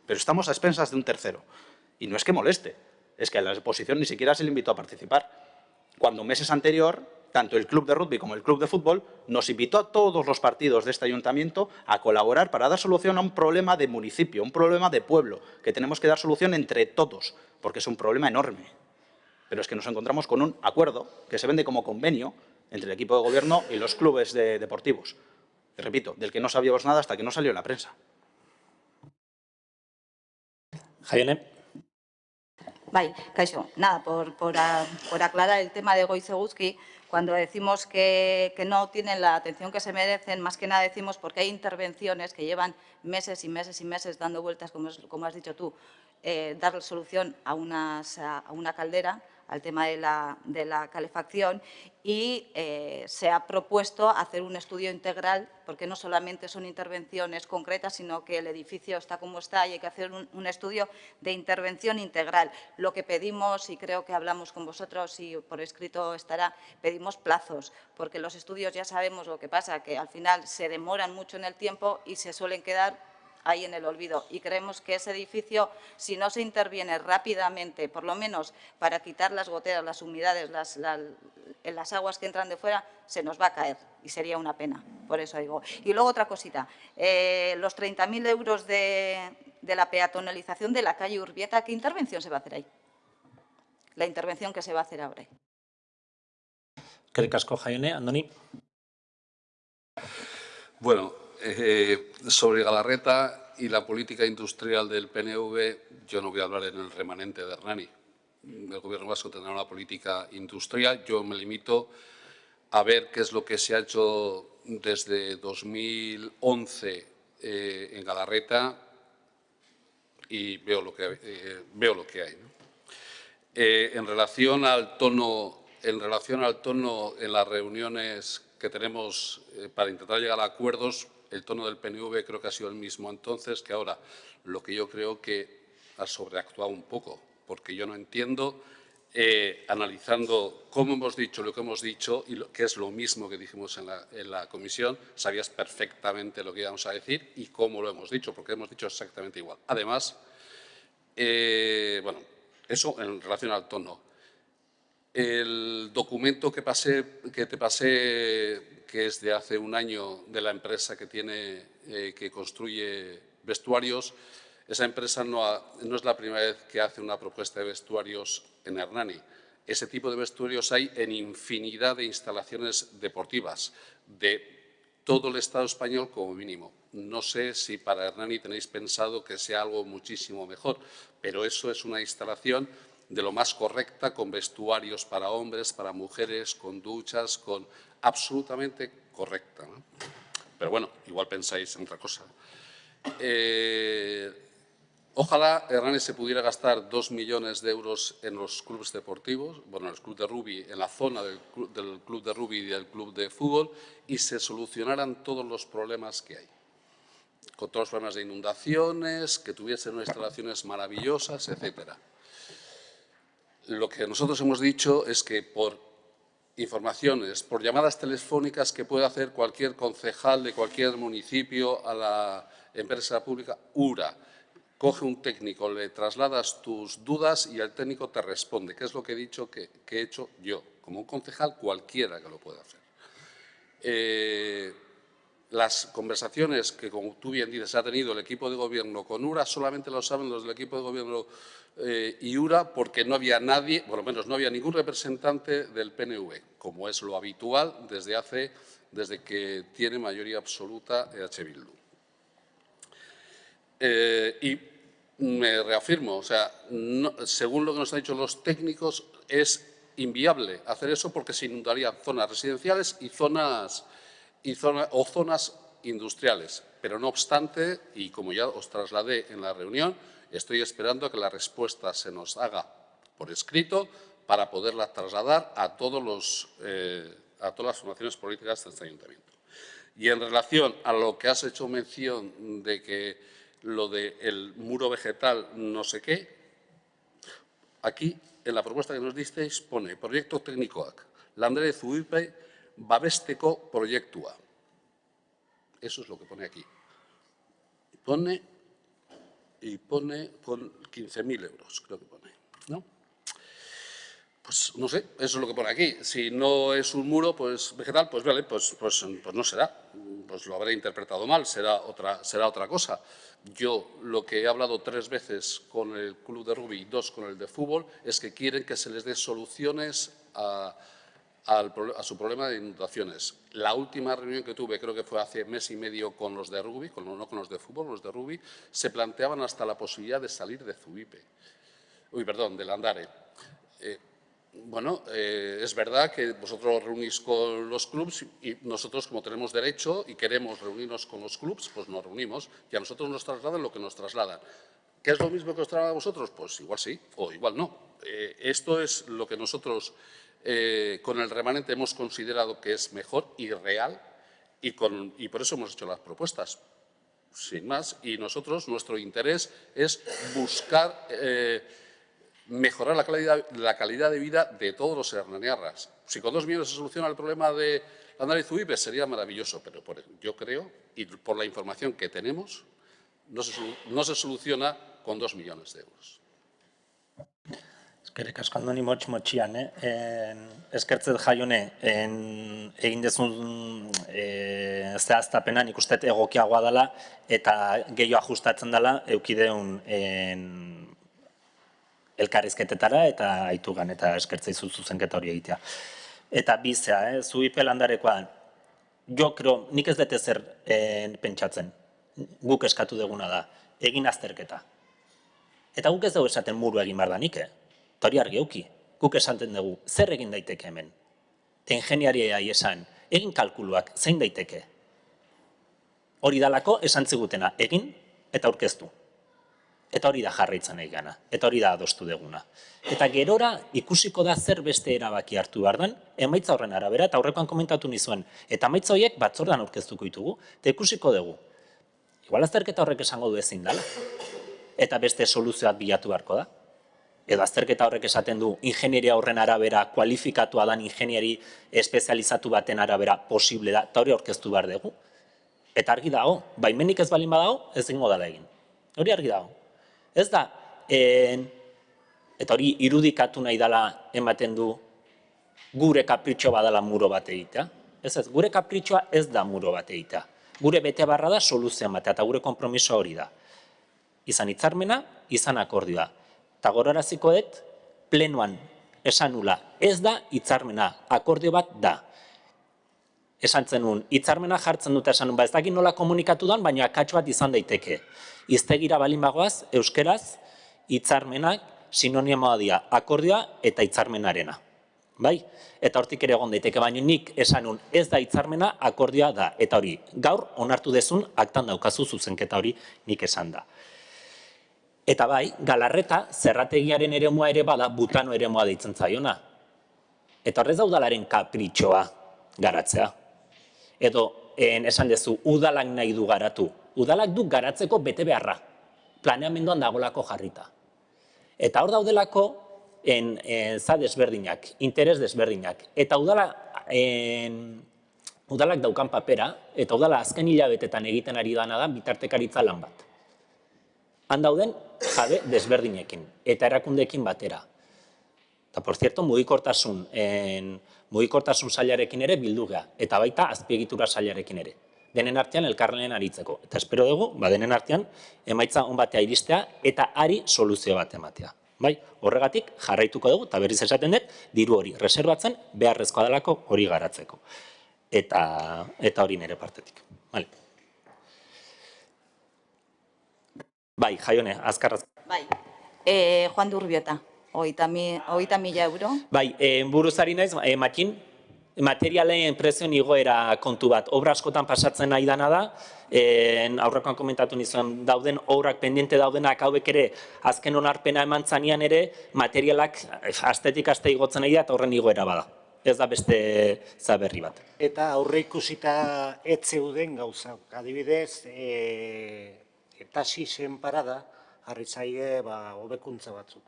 S4: pero estamos a expensas de un tercero. Y no es que moleste, es que a la oposición ni siquiera se le invitó a participar. Cuando meses anterior, tanto el club de rugby como el club de fútbol nos invitó a todos los partidos de este ayuntamiento a colaborar para dar solución a un problema de municipio, un problema de pueblo, que tenemos que dar solución entre todos, porque es un problema enorme. Pero es que nos encontramos con un acuerdo que se vende como convenio entre el equipo de gobierno y los clubes deportivos. Y repito, del que no sabíamos nada hasta que no salió en la prensa.
S1: Jaione.
S5: Bai, kaixo, nada, por aclarar el tema de Goizeguzki, cuando decimos que no tienen la atención que se merecen, más que nada decimos porque hay intervenciones que llevan meses y meses y meses dando vueltas, como has dicho tú, dar solución a una caldera, al tema de la calefacción y se ha propuesto hacer un estudio integral, porque no solamente son intervenciones concretas, sino que el edificio está como está y hay que hacer un estudio de intervención integral. Lo que pedimos, y creo que hablamos con vosotros y por escrito estará, pedimos plazos, porque los estudios ya sabemos lo que pasa, que al final se demoran mucho en el tiempo y se suelen quedar ahí en el olvido. Y creemos que ese edificio, si no se interviene rápidamente, por lo menos para quitar las goteras, las humedades, las aguas que entran de fuera, se nos va a caer y sería una pena. Por eso digo. Y luego otra cosita, los 30.000 euros de la peatonalización de la calle Urbieta, ¿qué intervención se va a hacer ahí? La intervención que se va a hacer ahora.
S1: Eskerrik asko, Jaione. Andoni?
S2: Bueno, sobre Galarreta y la política industrial del PNV, yo no voy a hablar en el remanente de Hernani. El Gobierno vasco tendrá una política industrial. Yo me limito a ver qué es lo que se ha hecho desde 2011 en Galarreta y veo lo que hay, ¿no? En relación al tono en las reuniones que tenemos para intentar llegar a acuerdos, el tono del PNV creo que ha sido el mismo entonces que ahora. Lo que yo creo que ha sobreactuado un poco, porque yo no entiendo, analizando cómo hemos dicho lo que hemos dicho, y que es lo mismo que dijimos en la comisión, sabías perfectamente lo que íbamos a decir y cómo lo hemos dicho, porque hemos dicho exactamente igual. Además, bueno, eso en relación al tono. El documento que te pasé, que es de hace un año, de la empresa que construye vestuarios, esa empresa no es la primera vez que hace una propuesta de vestuarios en Hernani. Ese tipo de vestuarios hay en infinidad de instalaciones deportivas de todo el Estado español como mínimo. No sé si para Hernani tenéis pensado que sea algo muchísimo mejor, pero eso es una instalación de lo más correcta, con vestuarios para hombres, para mujeres, con duchas, con absolutamente correcta, ¿no? Pero bueno, igual pensáis en otra cosa. Ojalá Hernani se pudiera gastar 2 millones de euros en los clubes deportivos, bueno, en el club de rugby, en la zona del club de rugby y del club de fútbol, y se solucionaran todos los problemas que hay. Con todos los problemas de inundaciones, que tuviesen unas instalaciones maravillosas, etcétera. Lo que nosotros hemos dicho es que por informaciones, por llamadas telefónicas que puede hacer cualquier concejal de cualquier municipio a la empresa pública URA, coge un técnico, le trasladas tus dudas y el técnico te responde, que es lo que he dicho que he hecho yo, como un concejal cualquiera que lo pueda hacer. Las conversaciones que, como tú bien dices, ha tenido el equipo de gobierno con URA, solamente lo saben los del equipo de gobierno y URA, porque no había nadie, por lo menos no había ningún representante del PNV, como es lo habitual desde que tiene mayoría absoluta EH Bildu. Y me reafirmo, o sea, según lo que nos han dicho los técnicos, es inviable hacer eso porque se inundarían zonas residenciales y zonas industriales. Pero no obstante, y como ya os trasladé en la reunión, estoy esperando a que la respuesta se nos haga por escrito para poderla trasladar a todas las formaciones políticas de este ayuntamiento. Y en relación a lo que has hecho mención de que lo del muro vegetal no sé qué, aquí en la propuesta que nos disteis pone proyecto técnicoak, landare zubipe babesteko proiektua. Eso es lo que pone aquí. Pone con 15.000 euros, creo que pone, ¿no? Pues no sé, eso es lo que pone aquí. Si no es un muro pues vegetal, pues vale, pues no será. Pues lo habré interpretado mal, será otra cosa. Yo lo que he hablado 3 veces con el club de rugby y 2 con el de fútbol es que quieren que se les dé soluciones a su problema de inundaciones. La última reunión que tuve, creo que fue hace mes y medio con los de rugby, no con los de fútbol, los de rugby, se planteaban hasta la posibilidad de salir de Zubipe. De Landare. Bueno, es verdad que vosotros reunís con los clubs y nosotros, como tenemos derecho y queremos reunirnos con los clubs, pues nos reunimos y a nosotros nos trasladan lo que nos trasladan. ¿Qué es lo mismo que os trasladan a vosotros? Pues igual sí o igual no. esto es lo que nosotros con el remanente hemos considerado que es mejor y real y por eso hemos hecho las propuestas, sin más. Y nosotros, nuestro interés es buscar mejorar la calidad de vida de todos los hernaniarras. Si con 2 millones se soluciona el problema de Landare-Zubipe sería maravilloso, pero yo creo, y por la información que tenemos, no se soluciona con 2 millones de euros.
S1: Eskerrik asko andoni motxian, eskertzet Jaione, egin dezun zehaztapena nik uste egokiagoa dela eta gehiago ajustatzen dela eukideun elkarrizketetara eta aitugan eta eskertzeizu zuzenketa hori egitea. Eta bizea, Zubipe Landarekoa, nik ez dut ezer pentsatzen, guk eskatu duguna da, egin azterketa. Eta guk ez dugu esaten muru egin behar da nik, eta hori argi euki, guk esaten dugu, zer egin daiteke hemen? Ingeniaria esan, egin kalkuluak, zein daiteke? Hori dalako esan zigutena, egin eta aurkeztu. Eta hori da jarraitzen nahi gana, eta hori da adostu deguna. Eta gerora ikusiko da zer beste erabaki hartu behar den, emaitza horren arabera, eta aurrekoan komentatu nizuen, eta emaitza horiek batzordan aurkeztuko ditugu, eta ikusiko dugu. Igual azterketa horrek esango du ezin dela, eta beste soluzioak bilatu beharko da. Edo azterketa horrek esaten du, ingenieria horren arabera, kualifikatua dan ingenieri espezializatu baten arabera posible da, eta hori aurkeztu behar dugu. Eta argi dago, baimenik ez balin badago, ez zingo dela egin. Hori argi dago. Ez da, eta hori irudikatu nahi dela ematen du gure kapritxo badala muro bat egitea. Ez, gure kapritxoa ez da muro bat egitea. Gure bete barra da soluzioan batea, eta gure konpromiso hori da. Izan hitzarmena, izan akordioa. Eta goraraziko dut, plenoan esan nula, ez da hitzarmena, akordio bat da. Esan zenun, hitzarmena jartzen dute esan nun, ez dakit nola komunikatu dan, baina akatsu bat izan daiteke. Iztegira balin bagoaz, euskeraz, hitzarmenak sinonimoa dira, akordioa eta hitzarmenarena. Bai? Eta hortik ere egon daiteke, baina nik esan nun, ez da hitzarmena, akordioa da. Eta hori, gaur onartu dezun, aktan daukazu zuzenketa hori nik esan da. Eta bai, Galarreta, zerrategiaren eremua ere bada, Butano eremua deitzen zaiona. Eta horrez da udalaren kapritxoa garatzea. Edo, esan dezu, udalak nahi du garatu. Udalak du garatzeko bete beharra. Planeamenduan dagolako jarrita. Eta hor daudelako, za desberdinak, interes desberdinak. Eta udalak daukan papera, eta udala azken hilabetetan egiten ari dana da, bitartekaritza lan bat. Han dauden jabe desberdinekin, eta erakundeekin batera. Eta, por cierto, mugikortasun sailarekin ere bildu geha, eta baita azpiegitura sailarekin ere. Denen artean elkarlanean aritzeko. Eta espero dugu, denen artean, emaitza on batea iristea, eta ari soluzio bat ematea. Bai, horregatik jarraituko dugu, eta berriz esaten dut, diru hori reserbatzen, beharrezkoa delako hori garatzeko. Eta hori nire partetik. Bai, Jaione, azkarraz.
S5: Bai, Juan Durbiota, 30.000 euro. Bai,
S1: buruzari naiz, Makin, materialen prezioen igoera kontu bat. Obra askotan pasatzen nahi dana da, aurrekoan komentatu nizuen, dauden obrak pendiente daudenak hauek ere, azken onarpena eman zanean ere, materialak astetik aste igotzen nahi da, eta horren igoera bada. Ez da beste zaberri bat.
S6: Eta aurre ikusita etzeuden gauzak, adibidez, taxisen parada, jarri zaie hobekuntza batzuk.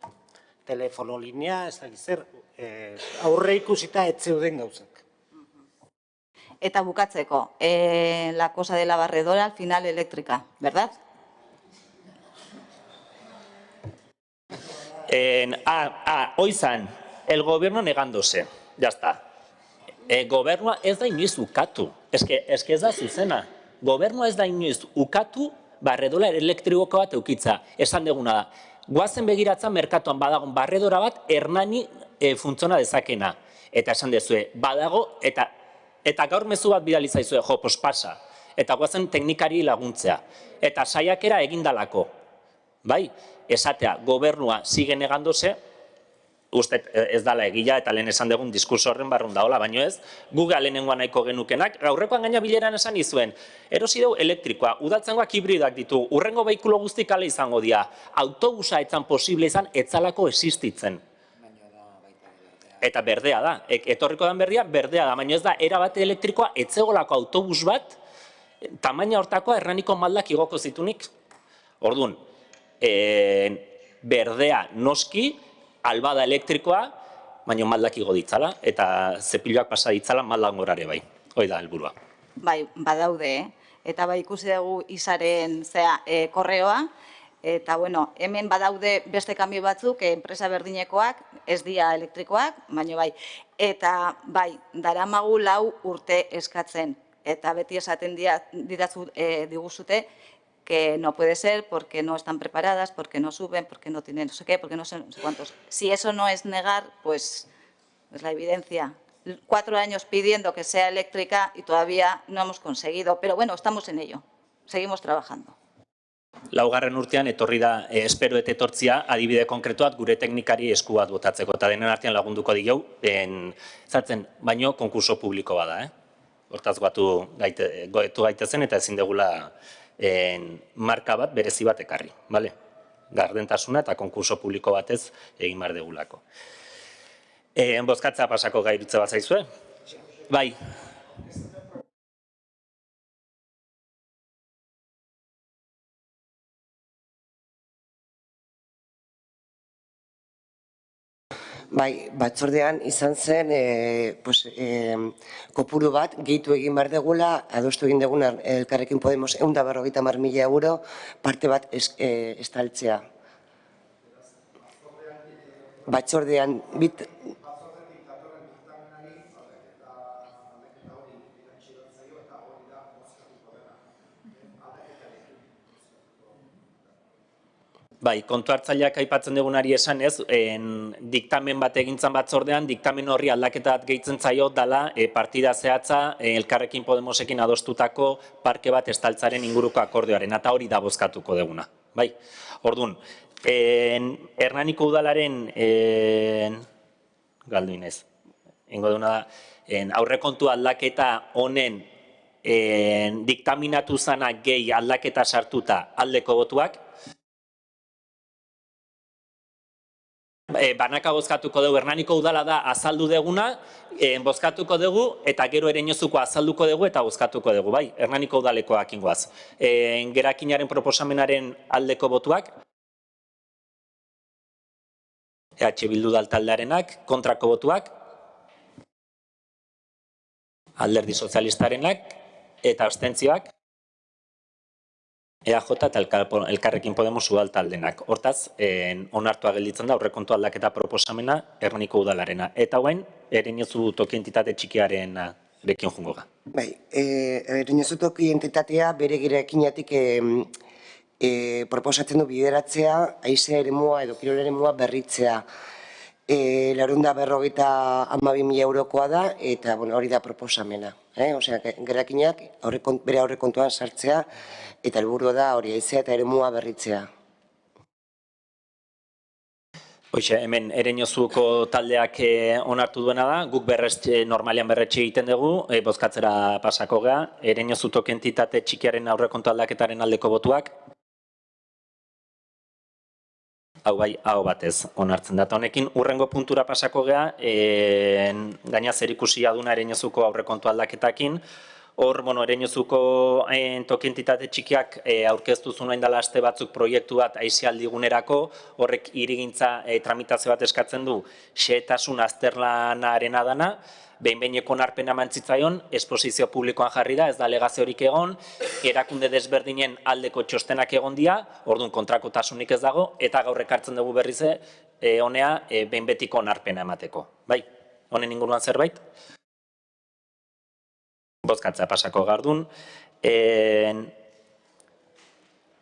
S6: Telefono linea, ez dakit zer, aurre ikusita etzeuden gauzak.
S5: Eta bukatzeko, la cosa de la barredora al final eléctrica, ¿verdad?
S1: Oizan, el gobierno negándose, ya está. Gobernua ez da inoiz ukatu, ez ez da zuzena. Gobernua ez da inoiz ukatu, barredola elektriko bat eukitza. Esan deguna da, guazen begiratzen merkatuan badagon barredora bat Hernani funtziona dezakena. Eta esan dezue, badago, eta gaur mezu bat bidalizaizue, jo, pos pasa. Eta guazen teknikari laguntzea. Eta saiakera egindalako. Bai, esatea, gobernua sigue negándose, uste ez dala egila eta lehen esan dugun diskurso horren barrun daola, baino ez, Google lehenengoa nahiko genukenak, aurrekoan gaina bileran esan izuen, erosi dugu elektrikoa, udaltzengoak hibridak ditu, urrengo behikulo guztik ale izango dira, autobusa etzan posible izan, etzalako existitzen. Eta berdea da, etorriko den berdea da, baina ez da, erabate elektrikoa, etzegolako autobus bat, tamaina hortakoa Hernaniko maldak igoko zitunik. Orduan, berdea noski, albada elektrikoa, baina maldak igo ditzala, eta zepiloak pasa ditzala maldan gorare bai. Hoi da helburua.
S5: Bai, badaude, eta bai ikusi dugu izaren korreoa, eta bueno, hemen badaude beste kanbio batzuk, enpresa berdinekoak, ez dira elektrikoak, baina bai. Eta bai, daramagu 4 urte eskatzen, eta beti esaten diguzute, que no puede ser porque no están preparadas, porque no suben, porque no tienen no sé qué, porque no sé cuántos. Si eso no es negar, pues es la evidencia. 4 años pidiendo que sea eléctrica y todavía no hemos conseguido. Pero bueno, estamos en ello. Seguimos trabajando.
S1: 4. urtean etorri da, espero eta etortzia, adibide konkretuat gure teknikari esku bat botatzeko, eta denen artean lagunduko digeu, zartzen, baino konkurso publiko bada, Hortaz goetu gaitezen eta ezin degula marka bat, berezi bat ekarri, bale? Gardentasuna eta konkurso publiko batez egin behar degulako. Bozkatza pasako gairutze bat zaizue? Bai.
S3: Bai, batzordean izan zen kopuru bat gehitu egin behar degula, adostu egin deguna Elkarrekin Podemos 150.000 euro parte bat estaltzea. Batzordean
S1: Bai, kontu hartzaileak aipatzen dugunari esan ez, diktamen bat egintzan batzordean, diktamen horri aldaketa bat gehitzen zaio dala partida zehatza Elkarrekin Podemosekin adostutako parke bat estaltzaren inguruko akordioaren, eta hori da bozkatuko duguna. Bai, orduan, Hernaniko udalaren, galduinez, ingo duguna da, aurrekontu aldaketa honen diktaminatu zanak gehi aldaketa sartuta aldeko botuak, banaka bozkatuko dugu, Hernaniko udala da azaldu deguna, bozkatuko dugu, eta gero Ereñozuko azalduko dugu eta bozkatuko dugu, bai, Hernaniko udalekoak ingoaz. Gerakinaren proposamenaren aldeko botuak, EH Bildu taldearenak, kontrako botuak, Alderdi Sozialistarenak, eta abstentzioak, EAJ eta Elkarrekin Podemos udal taldenak. Hortaz, onartua gelditzen da aurrekontu aldaketa proposamena Hernaniko udalarena. Eta hauen, Ereñozu toki entitate txikiaren rekin jungo ga.
S3: Bai, Ereñozu toki entitatea bere girekinatik proposatzen du bideratzea, haize eremua edo kirol eremua berritzea. 452.000 eurokoa da, eta hori da proposamena. Osea, gerakinak bere aurrekontuan sartzea, eta helburua da hori haizea eta eremua berritzea.
S1: Hoxe, hemen Ereñozuko taldeak onartu duena da, guk normalean berretxe egiten dugu, bozkatzera pasako gea, Ereñozu toki entitate txikiaren aurrekontu aldaketaren aldeko botuak, hau bai, hau batez onartzen da. Honekin, urrengo puntura pasako gea, gaina zerikusia duna Ereñozuko aurrekontu aldaketakin. Hor, Ereñozuko toki entitate txikiak aurkeztu zuen dela aste batzuk proiektu bat aisialdigunerako, horrek hirigintza tramitazio bat eskatzen du xehetasun azterlanarena dana, behin-behineko onarpena mantzitzaion, esposizio publikoan jarri da, ez da alegaziorik egon, erakunde desberdinen aldeko txostenak egon dira, orduan kontrakotasunik ez dago, eta gaur ekartzen dugu berrize, honea behin-betiko onarpena emateko. Bai, honen inguruan zerbait? Bozkatzea pasako gardun.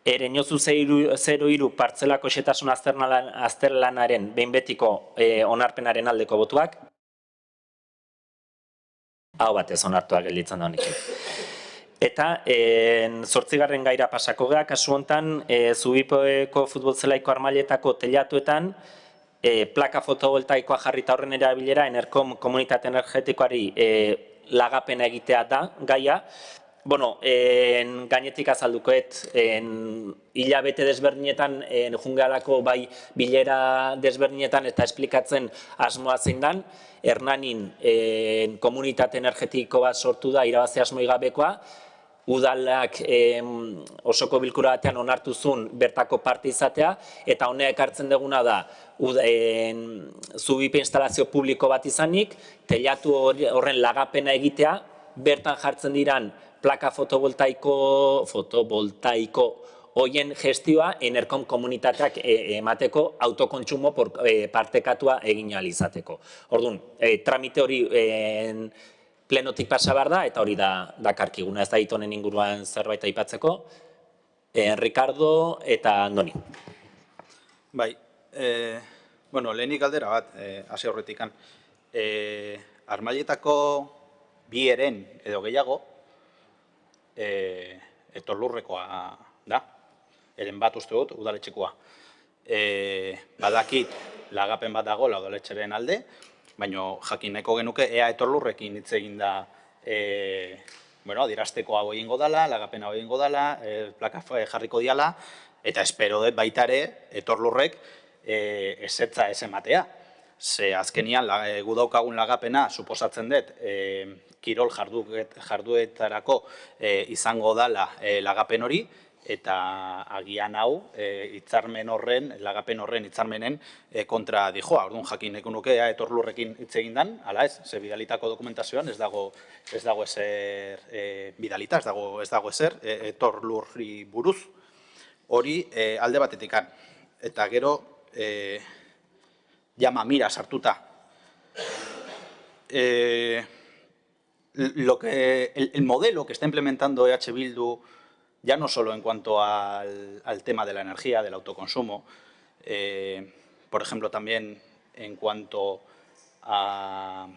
S1: Ereñozu 03 partzelako xehetasun azterlanaren behin-betiko onarpenaren aldeko botuak, hau batez onartua gelditzen da honekin. Eta 8. gaira pasako gea, kasu honetan, Zubipoeko futbol zelaiko armailetako telatuetan plaka fotovoltaikoa jarrita horren erabilera Enerkom komunitate energetikoari lagapena egitea da gaia, Bueno, gainetik azaldukoet, hilabete desberdinetan jungealako bai bilera desberdinetan eta esplikatzen asmoa zein dan, Hernanin komunitate energetiko bat sortu da irabazi asmoi gabekoa, udalak osoko bilkura batean onartu zuen bertako parte izatea, eta honek hartzen duguna da zubipe instalazio publiko bat izanik, teilatu horren lagapena egitea, bertan jartzen diran plaka fotovoltaiko hoien gestioa Enerkom komunitateak emateko autokontsumo partekatua egin ahal izateko. Orduan, tramite hori plenotik pasa behar da, eta hori da dakarkiguna, ez da honen inguruan zerbait aipatzeko. Ricardo eta Andoni.
S4: Bai, bueno, lehenik galdera bat, hasi aurretikan. Armailetako bi eren edo gehiago, etorlurrekoa da. Eren bat uste dut, udaletxekoa. Badakit lagapen bat dagoela udaletxeren alde, baina jakin nahiko genuke ea etorlurrekin hitz egin da adierazteko hau egingo dela, lagapena hau egingo dela, plaka jarriko diala, eta espero dut baita ere etorlurrek ezetza ez ematea. Ze azkenian gu daukagun lagapena suposatzen dut kirol jarduetarako izango dela lagapen hori, eta agian hau hitzarmen horren, lagapen horren hitzarmenen kontra dijoa. Orduan jakin nahiko nuke etorlurrekin hitz egin dan, ala ez, ze bidalitako dokumentazioan ez dago ezer bidalita, ez dago ezer etorlurri buruz. Hori alde batetikan. Eta gero jama mira sartuta. El modelo que está implementando EH Bildu, ya no solo en cuanto al tema de la energía, del autoconsumo, por ejemplo, también en cuanto a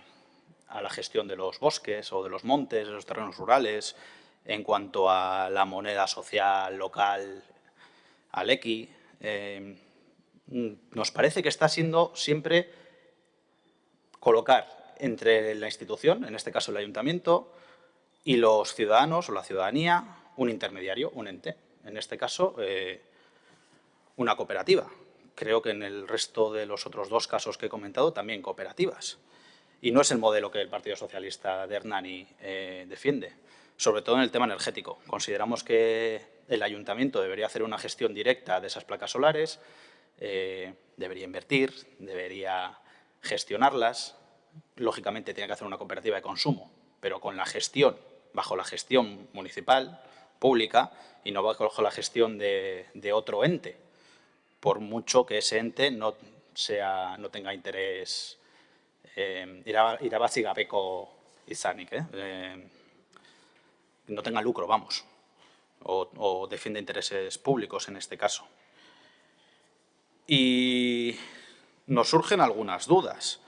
S4: la gestión de los bosques o de los montes, de los terrenos rurales, en cuanto a la moneda social local, Aleki, nos parece que está siendo siempre colocar entre la institución, en este caso el ayuntamiento, y los ciudadanos o la ciudadanía, un intermediario, un ente, en este caso una cooperativa. Creo que en el resto de los otros dos casos que he comentado también cooperativas. Y no es el modelo que el Partido Socialista de Hernani defiende, sobre todo en el tema energético. Consideramos que el ayuntamiento debería hacer una gestión directa de esas placas solares, debería invertir, debería gestionarlas. Lógicamente tiene que hacer una cooperativa de consumo, pero con la gestión, bajo la gestión municipal, pública, y no bajo la gestión de otro ente, por mucho que ese ente no tenga interés irabazi gabeko izanik, no tenga lucro, vamos, o defiende intereses públicos en este caso. Y nos surgen algunas dudas,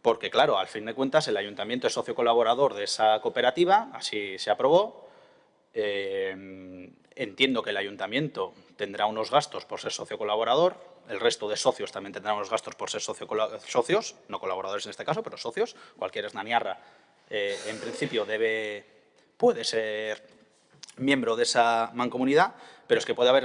S4: porque claro, al fin de cuentas el ayuntamiento es socio colaborador de esa cooperativa, así se aprobó. Entiendo que el ayuntamiento tendrá unos gastos por ser socio colaborador, el resto de socios también tendrán unos gastos por ser socios, no colaboradores en este caso, pero socios. Cualquier hernaniarra, en principio, puede ser miembro de esa mancomunidad, pero es que puede haber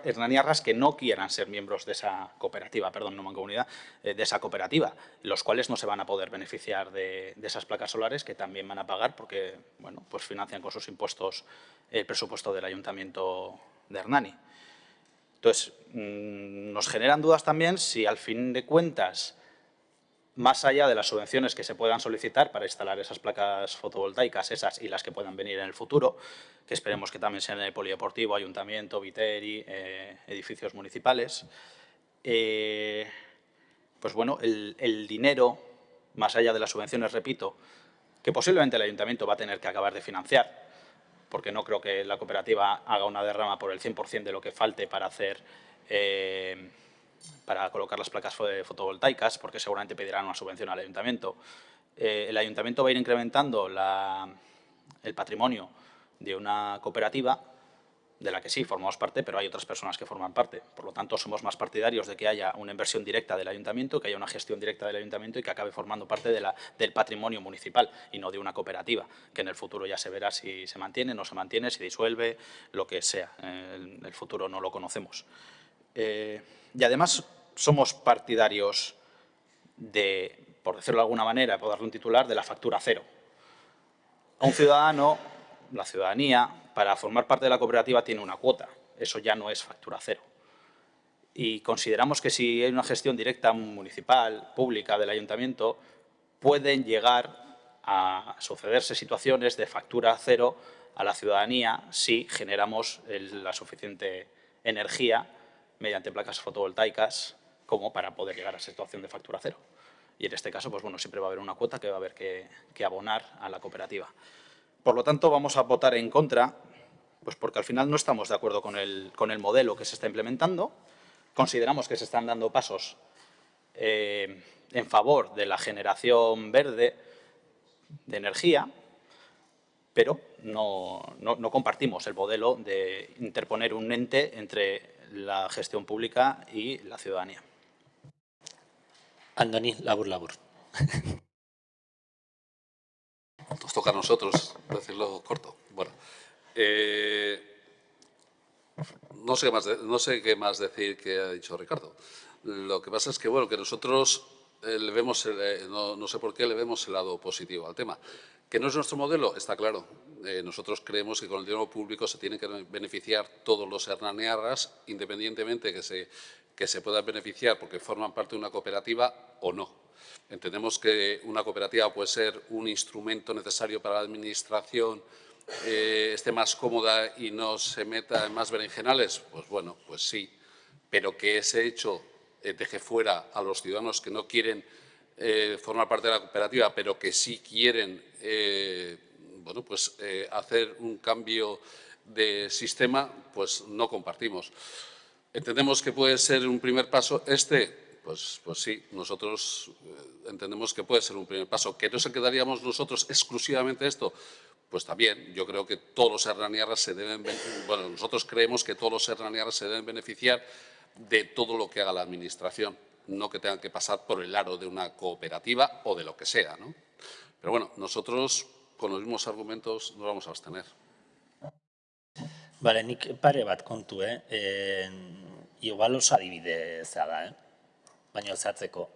S4: hernaniarras que no quieran ser miembros de esa cooperativa, perdón, no mancomunidad, de esa cooperativa, los cuales no se van a poder beneficiar de esas placas solares que también van a pagar porque, bueno, pues financian con sus impuestos el presupuesto del Ayuntamiento de Hernani. Entonces, nos generan dudas también si al fin de cuentas, más allá de las subvenciones que se puedan solicitar para instalar esas placas fotovoltaicas, esas y las que puedan venir en el futuro, que esperemos que también sean en el polideportivo, ayuntamiento, Viteri, edificios municipales, pues bueno, el dinero, más allá de las subvenciones, repito, que posiblemente el ayuntamiento va a tener que acabar de financiar, porque no creo que la cooperativa haga una derrama por el 100% de lo que falte para hacer para colocar las placas fotovoltaicas, porque seguramente pedirán una subvención al ayuntamiento. El ayuntamiento va a ir incrementando el patrimonio de una cooperativa de la que sí formamos parte, pero hay otras personas que forman parte. Por lo tanto, somos más partidarios de que haya una inversión directa del ayuntamiento, que haya una gestión directa del ayuntamiento y que acabe formando parte del patrimonio municipal y no de una cooperativa, que en el futuro ya se verá si se mantiene, no se mantiene, si disuelve, lo que sea. El futuro no lo conocemos. Y además somos partidarios de, por decirlo de alguna manera, por darle un titular, de la factura cero. A un ciudadano, la ciudadanía, para formar parte de la cooperativa tiene una cuota. Eso ya no es factura cero. Y consideramos que si hay una gestión directa municipal, pública del ayuntamiento, pueden llegar a sucederse situaciones de factura cero a la ciudadanía si generamos la suficiente energía mediante placas fotovoltaicas como para poder llegar a esa situación de factura cero. Y en este caso, pues bueno, siempre va a haber una cuota que va a haber que abonar a la cooperativa. Por lo tanto, vamos a votar en contra, pues porque al final no estamos de acuerdo con el modelo que se está implementando. Consideramos que se están dando pasos en favor de la generación verde de energía, pero no compartimos el modelo de interponer un ente entre la gestión pública y la ciudadanía.
S1: Andoni, labur.
S2: Nos toca a nosotros decirlo corto. Bueno, no sé qué más decir que ha dicho Ricardo. Lo que pasa es que, bueno, que nosotros le vemos, no sé por qué le vemos el lado positivo al tema. Que no es nuestro modelo, está claro. Nosotros creemos que con el dinero público se tienen que beneficiar todos los hernaniarras, independientemente que se puedan beneficiar porque forman parte de una cooperativa o no. Entendemos que una cooperativa puede ser un instrumento necesario para la administración, esté más cómoda y no se meta en más berenjenales. Pues bueno, pues sí, pero que ese hecho deje fuera a los ciudadanos que no quieren formar parte de la cooperativa, pero que sí quieren bueno, pues, hacer un cambio de sistema, pues no compartimos. ¿Entendemos que puede ser un primer paso este? Pues sí, nosotros entendemos que puede ser un primer paso. ¿Que no se quedaríamos nosotros exclusivamente esto? Pues también, yo creo que todos los hernaniarras se deben, bueno, nosotros creemos que todos los hernaniarras se deben beneficiar de todo lo que haga la administración, no que tengan que pasar por el aro de una cooperativa o de lo que sea, ¿no? Pero bueno, nosotros con los mismos argumentos nos vamos a abstener.
S1: Bale, nik pare bat kontu, igual oso adibide zea da, baina zehatzeko.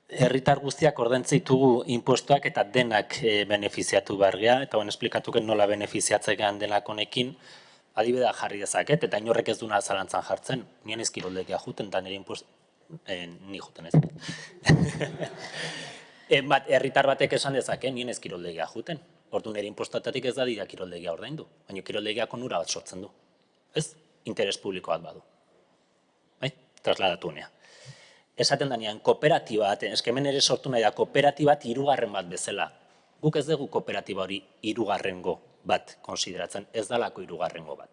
S1: Herritar guztiak ordaintzen ditugu inpostuak eta denak benefiziatu behar gea, eta honen esplikatuken nola benefiziatzean denak honekin, adibidea jarri dezaket, eta inorrek ez duna zalantzan jartzen, nien ez kiroldegia juten, eta nire impostu... ni juten ez. Herritar batek esan dezake, nien ez kiroldegia juten. Ordu nire impostuetatik ez da dira kiroldegia ordaindu, baina kiroldegiak onura bat sortzen du. Ez? Interes publiko bat badu. Bai? Trasladatu honea. Esaten danean, kooperatiba bat, eskemen ere sortu nahi da, kooperatiba bat hirugarren bat bezala. Guk ez dugu kooperatiba hori hirugarrengo bat konsideratzen, ez dalako hirugarrengo bat.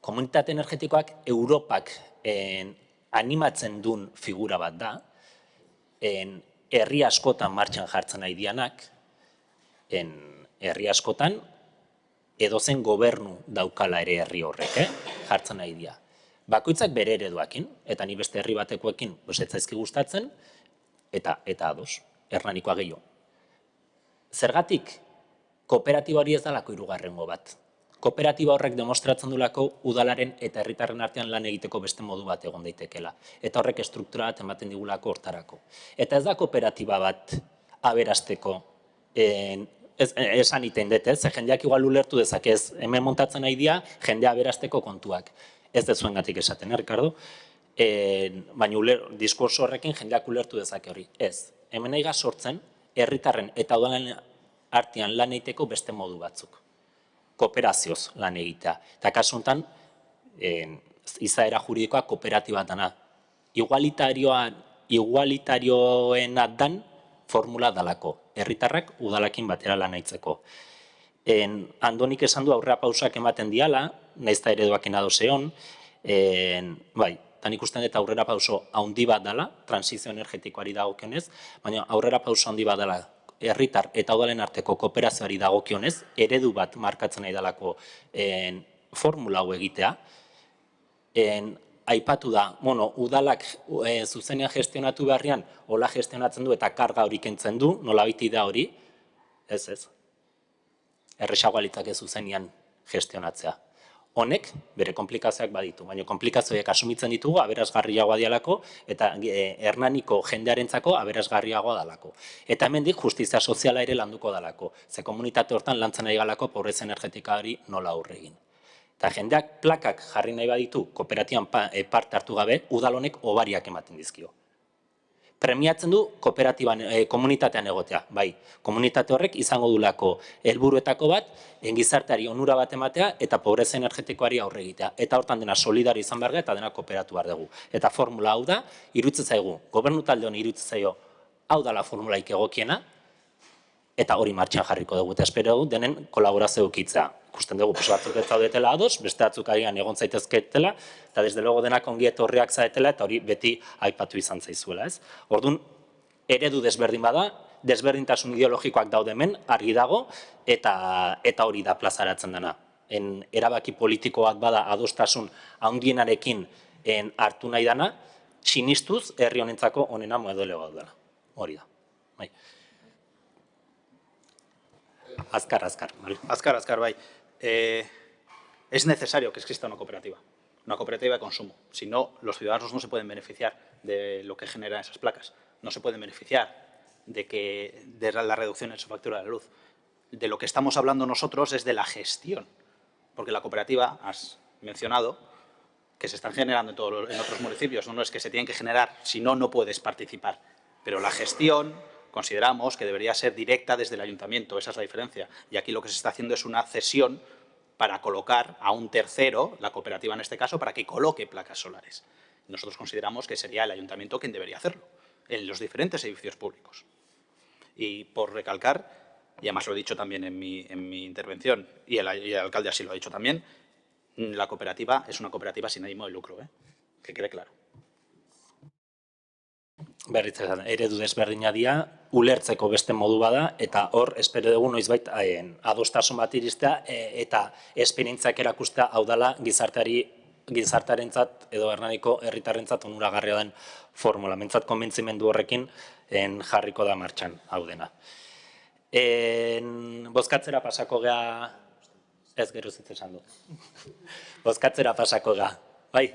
S1: Komunitate energetikoak Europak animatzen duen figura bat da, herri askotan martxan jartzen nahi dianak, herri askotan edozen gobernu daukala ere herri horrek, jartzen nahi dia. Bakoitzak bere ereduakin, eta ni beste herri batekoekin ez zaizki gustatzen, eta ados, hernanikoa gehiago. Zergatik, kooperatiba hori ez dalako hirugarrengo bat. Kooperatiba horrek demostratzen dulako udalaren eta herritarren artean lan egiteko beste modu bat egon daitekela. Eta horrek estruktura bat ematen digulako hortarako. Eta ez da kooperatiba bat aberasteko, esan iten dut, ze jendeak igual ulertu dezakez, hemen montatzen nahi dia, jendea aberasteko kontuak. Ez dezuengatik esaten, Ricardo? Baina diskurso horrekin jendeak ulertu dezake hori. Ez, hemen nahi sortzen, herritarren eta udalen artean lan egiteko beste modu batzuk. Kooperazioz lan egitea. Eta kasu honetan, izaera juridikoa kooperatiba dana. Igualitarioena dan formula dalako. Herritarrak udalakin batera lan egiteko. Andonik esan du aurrera pausak ematen diala, naizta ereduakin adoseon, bai, eta nik ustean eta aurrera pauso handi bat dela, transizio energetikoari dagokionez, baina aurrera pauso handi bat dela herritar eta udalen arteko kooperazioari dagokionez, eredu bat markatzen nahi dalako formula hau egitea. Aipatu da, udalak zuzenean gestionatu beharrian, hola gestionatzen du eta karga hori kentzen du, nola biti da hori, ez. Erresagoa litzake zuzenean gestionatzea. Honek, bere komplikazioak baditu, baina komplikazioak asumitzen ditugu aberasgarriagoa dialako eta Hernaniko jendearentzako aberasgarriagoa dalako. Eta hemendik justizia soziala ere landuko dalako, ze komunitate hortan lantzen ari galako pobrezia energetikari nola aurre egin. Eta jendeak plakak jarri nahi baditu kooperatiban parte hartu gabe, udal honek hobariak ematen dizkio. Premiatzen du kooperatiban, komunitatean egotea, bai. Komunitate horrek izango dulako helburuetako bat, gizarteari onura bat ematea eta pobrezia energetikoari aurre egitea. Eta hortan dena solidari izan behar eta dena kooperatu behar dugu. Eta formula hau da, iruditzen zaigu, gobernu talde honi iruditzen zaio, hau dala formulaik egokiena, eta hori martxan jarriko dugu. Eta espero dugu denen kolaborazio ukitzea. Ikusten dugu, batzuk ez zaudetela ados, beste batzuk agian egon zaitezketela, eta desde luego denak ongi etorriak zaetela, eta hori beti aipatu izan zaizuela, ez? Orduan, eredu desberdin bada, desberdintasun ideologikoak daude hemen, argi dago, eta hori da plazaratzen dena. Erabaki politikoak bada adostasun handienarekin hartu nahi dana, sinistuz herri honentzako onena modelo dela. Hori da. Azkar,
S4: bai. Es necesario que exista una cooperativa de consumo. Si no, los ciudadanos no se pueden beneficiar de lo que generan esas placas. No se pueden beneficiar de la reducción en su factura de la luz. De lo que estamos hablando nosotros es de la gestión. Porque la cooperativa, has mencionado, que se están generando en otros municipios. No es que se tienen que generar, si no, no puedes participar. Pero la gestión consideramos que debería ser directa desde el ayuntamiento, esa es la diferencia. Y aquí lo que se está haciendo es una cesión para colocar a un tercero, la cooperativa en este caso, para que coloque placas solares. Nosotros consideramos que sería el ayuntamiento quien debería hacerlo, en los diferentes edificios públicos. Y por recalcar, y además lo he dicho también en mi intervención, y el alcalde así lo ha dicho también, la cooperativa es una cooperativa sin ánimo de lucro, que quede claro.
S1: Berritzen, eredu desberdina dira, ulertzeko beste modu bada, eta hor, espero dugu noizbait adostasun bat iristea, eta esperientziak erakustea hau dela gizartearentzat edo Hernaniko herritarrentzat onuragarria den formula. Mentzat konbentzimendu horrekin jarriko da martxan hau dena. Bozkatzera pasako gea, ez gero zitze esan du. Bozkatzera pasako gea, bai.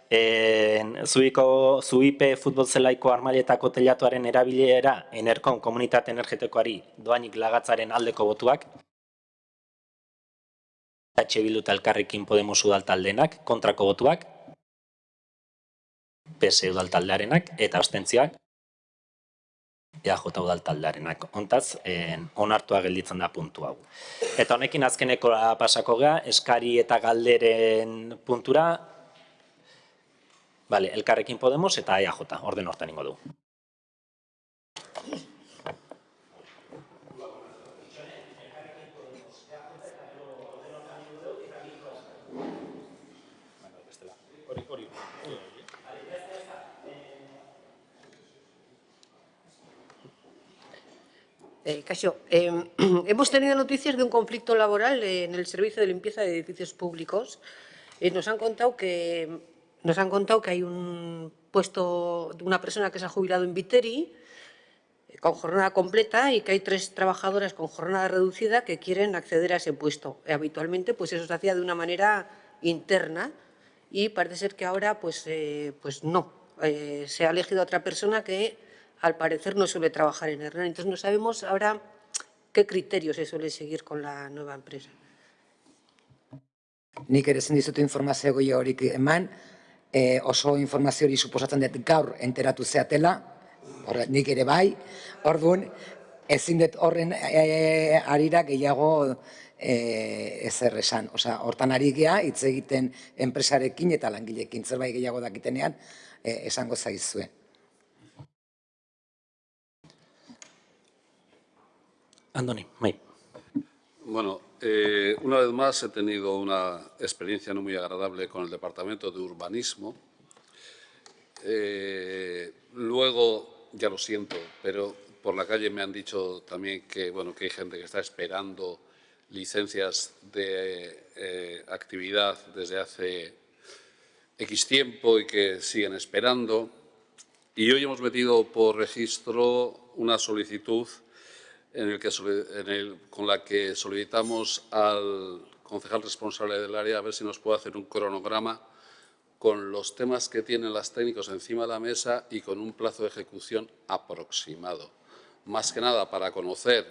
S1: Zuipe futbol zelaiko armailetako telatuaren erabilera Enerkon komunitate energetikoari doainik lagatzaren aldeko botuak, Bildu eta Elkarrekin Podemos udaltaldenak kontrako botuak, PS udaltaldearenak eta abstentzioak EAJ udaltaldearenak. Hontaz, onartua gelditzen da puntu hau. Eta honekin azkeneko pasako gea, eskari eta galderen puntura, Elkarrekin Podemos eta EAJ, orden hortan ingo dugu.
S7: Kaixo, hemos tenido noticias de un conflicto laboral en el servicio de limpieza de edificios públicos. Nos han contado que hay un puesto de una persona que se ha jubilado en Viteri con jornada completa y que hay 3 trabajadoras con jornada reducida que quieren acceder a ese puesto. Habitualmente pues eso se hacía de una manera interna y parece ser que ahora pues no. Se ha elegido a otra persona que al parecer no suele trabajar en Hernani. Entonces no sabemos ahora qué criterios se suele seguir con la nueva empresa.
S8: Nik ere ezin dizut informazio gehiagorik eman, oso informazio hori suposatzen dut gaur enteratu zeatela, nik ere bai, orduan ezin dut horren arira gehiago ezer esan. Hortan ari gea, hitz egiten enpresarekin eta langilekin, zerbait gehiago dakitenean esango zaizue.
S1: Andoni, bai.
S2: Bueno, una vez más he tenido una experiencia no muy agradable con el Departamento de Urbanismo. Luego, ya lo siento, pero por la calle me han dicho también que, bueno, que hay gente que está esperando licencias de actividad desde hace X tiempo y que siguen esperando. Y hoy hemos metido por registro una solicitud con la que solicitamos al concejal responsable del área a ver si nos puede hacer un cronograma con los temas que tienen los técnicos encima de la mesa y con un plazo de ejecución aproximado. Más que nada para conocer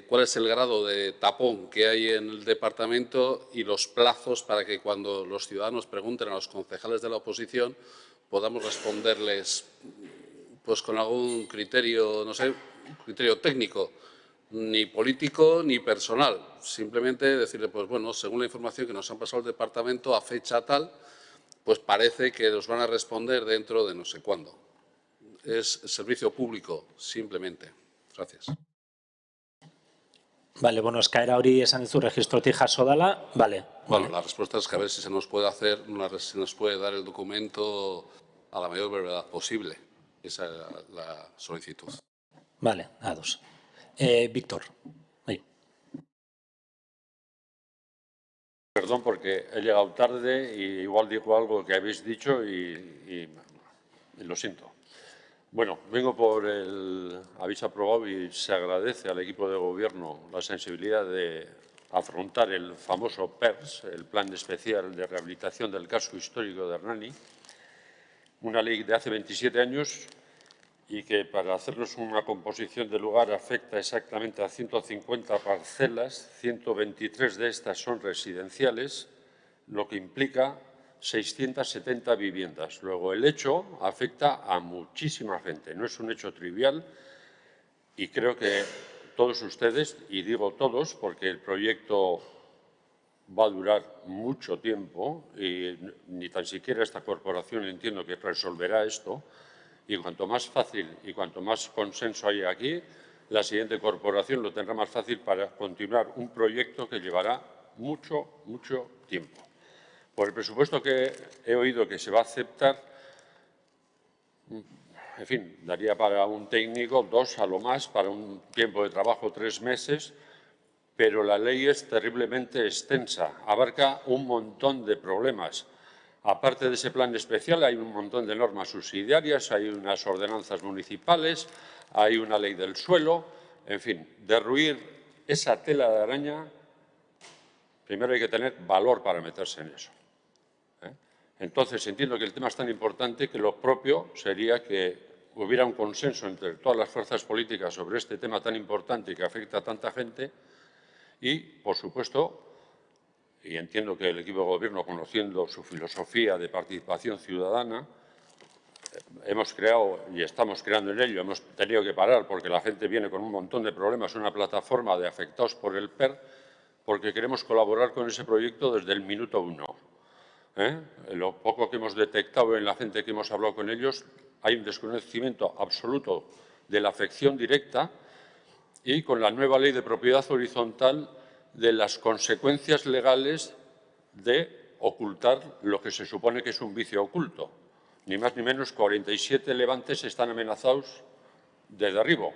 S2: cuál es el grado de tapón que hay en el departamento y los plazos para que cuando los ciudadanos pregunten a los concejales de la oposición podamos responderles pues con algún criterio, no sé, criterio técnico, ni político ni personal. Simplemente decirle, pues bueno, según la información que nos han pasado el departamento a fecha tal, pues parece que nos van a responder dentro de no sé cuándo. Es servicio público, simplemente. Gracias.
S1: Vale, bueno, eskaera hori esan dizu registrotik jaso dela, vale.
S2: Bueno, la respuesta es que a ver si se nos puede hacer, si nos puede dar el documento a la mayor brevedad posible. Esa es la solicitud.
S1: Vale, ados. Víctor. Ahí.
S9: Perdón porque he llegado tarde y igual digo algo que habéis dicho y lo siento. Bueno, vengo por el habéis aprobado y se agradece al equipo de gobierno la sensibilidad de afrontar el famoso PERS, el Plan Especial de Rehabilitación del Casco Histórico de Hernani, una ley de hace 27 años y que, para hacernos una composición de lugar, afecta exactamente a 150 parcelas, 123 de estas son residenciales, lo que implica 670 viviendas. Luego, el hecho afecta a muchísima gente, no es un hecho trivial y creo que todos ustedes, y digo todos porque el proyecto va a durar mucho tiempo y ni tan siquiera esta corporación entiendo que resolverá esto, y cuanto más fácil y cuanto más consenso haya aquí, la siguiente corporación lo tendrá más fácil para continuar un proyecto que llevará mucho, mucho tiempo. Por el presupuesto que he oído que se va a aceptar, en fin, daría para un técnico 2 a lo más, para un tiempo de trabajo 3 meses, pero la ley es terriblemente extensa, abarca un montón de problemas. Aparte de ese plan especial, hay un montón de normas subsidiarias, hay unas ordenanzas municipales, hay una ley del suelo, en fin, derruir esa tela de araña, primero hay que tener valor para meterse en eso. Entonces, entiendo que el tema es tan importante que lo propio sería que hubiera un consenso entre todas las fuerzas políticas sobre este tema tan importante y que afecta a tanta gente y, por supuesto, y entiendo que el equipo de gobierno, conociendo su filosofía de participación ciudadana, hemos creado y estamos creando en ello, hemos tenido que parar porque la gente viene con un montón de problemas, una plataforma de afectados por el PER, porque queremos colaborar con ese proyecto desde el minuto 1. Lo poco que hemos detectado en la gente que hemos hablado con ellos, hay un desconocimiento absoluto de la afección directa y con la nueva ley de propiedad horizontal de las consecuencias legales de ocultar lo que se supone que es un vicio oculto. Ni más ni menos, 47 levantes están amenazados de derribo.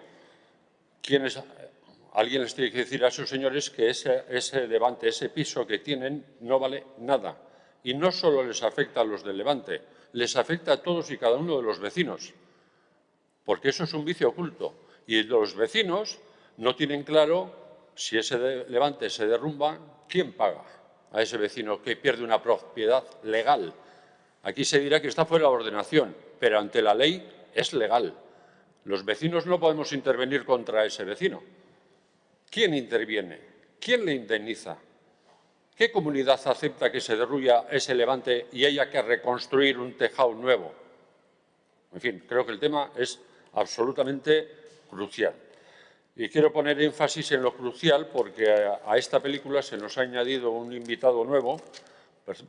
S9: Alguien les tiene que decir a esos señores que ese levante, ese piso que tienen, no vale nada. Y no solo les afecta a los del Levante, les afecta a todos y cada uno de los vecinos, porque eso es un vicio oculto. Y los vecinos no tienen claro si ese levante se derrumba, ¿quién paga a ese vecino que pierde una propiedad legal? Aquí se dirá que está fuera de la ordenación, pero ante la ley es legal. Los vecinos no podemos intervenir contra ese vecino. ¿Quién interviene? ¿Quién le indemniza? ¿Qué comunidad acepta que se derruya ese levante y haya que reconstruir un tejado nuevo? En fin, creo que el tema es absolutamente crucial. Y quiero poner énfasis en lo crucial porque a esta película se nos ha añadido un invitado nuevo,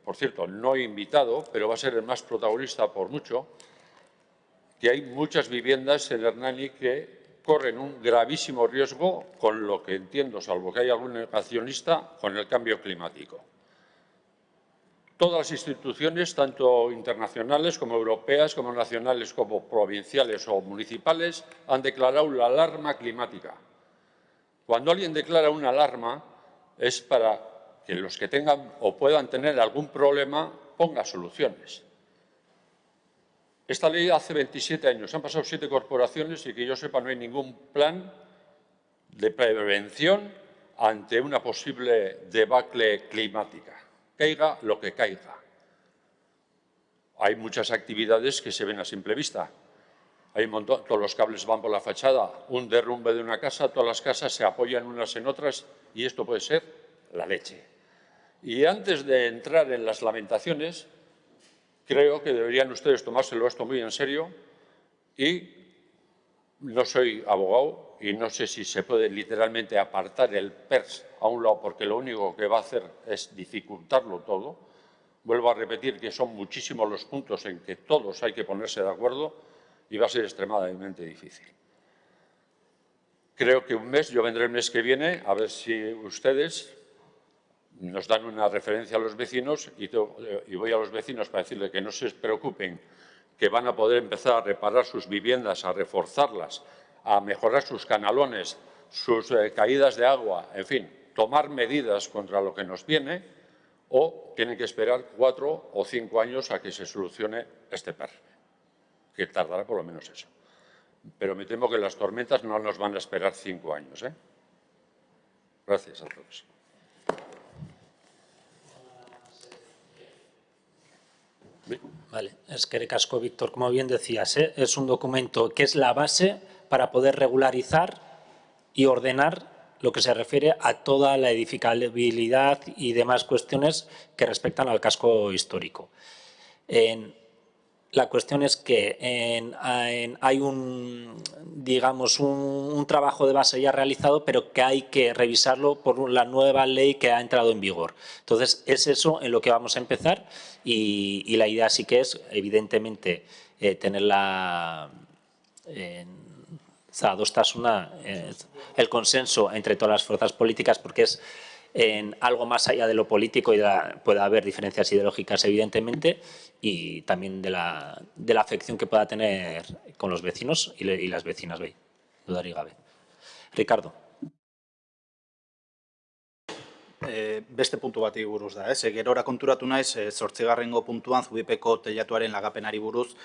S9: por cierto, no invitado, pero va a ser el más protagonista por mucho, que hay muchas viviendas en Hernani que corren un gravísimo riesgo con lo que entiendo, salvo que haya algún negacionista, con el cambio climático. Todas las instituciones, tanto internacionales como europeas, como nacionales, como provinciales o municipales, han declarado la alarma climática. Cuando alguien declara una alarma es para que los que tengan o puedan tener algún problema ponga soluciones. Esta ley hace 27 años, han pasado 7 corporaciones y que yo sepa no hay ningún plan de prevención ante una posible debacle climática. Caiga lo que caiga. Hay muchas actividades que se ven a simple vista. Hay un montón, todos los cables van por la fachada, un derrumbe de una casa, todas las casas se apoyan unas en otras y esto puede ser la leche. Y antes de entrar en las lamentaciones, creo que deberían ustedes tomárselo esto muy en serio y no soy abogado y no sé si se puede literalmente apartar el PERS a un lado porque lo único que va a hacer es dificultarlo todo. Vuelvo a repetir que son muchísimos los puntos en que todos hay que ponerse de acuerdo y va a ser extremadamente difícil. Creo que un mes, yo vendré el mes que viene, a ver si ustedes nos dan una referencia a los vecinos y voy a los vecinos para decirles que no se preocupen, que van a poder empezar a reparar sus viviendas, a reforzarlas, a mejorar sus canalones, sus caídas de agua, en fin, tomar medidas contra lo que nos viene o tienen que esperar 4 o 5 años a que se solucione este PER, que tardará por lo menos eso. Pero me temo que las tormentas no nos van a esperar 5 años. Gracias a todos.
S1: Vale, eskerrik asko, Víctor. Como bien decías, es un documento que es la base para poder regularizar y ordenar lo que se refiere a toda la edificabilidad y demás cuestiones que respectan al casco histórico. La cuestión es que hay digamos, un trabajo de base ya realizado, pero que hay que revisarlo por la nueva ley que ha entrado en vigor. Entonces, es eso en lo que vamos a empezar y la idea sí que es, evidentemente, tener adostasuna, el consenso entre todas las fuerzas políticas, porque es algo más allá de lo político y puede haber diferencias ideológicas, evidentemente, y también de la afección que pueda tener con los vecinos y las vecinas, dudarik gabe. Ricardo.
S4: Beste puntu bati buruz da, gerora konturatu naiz, 8. puntuan Zubipeko teilatuaren lagapenari buruz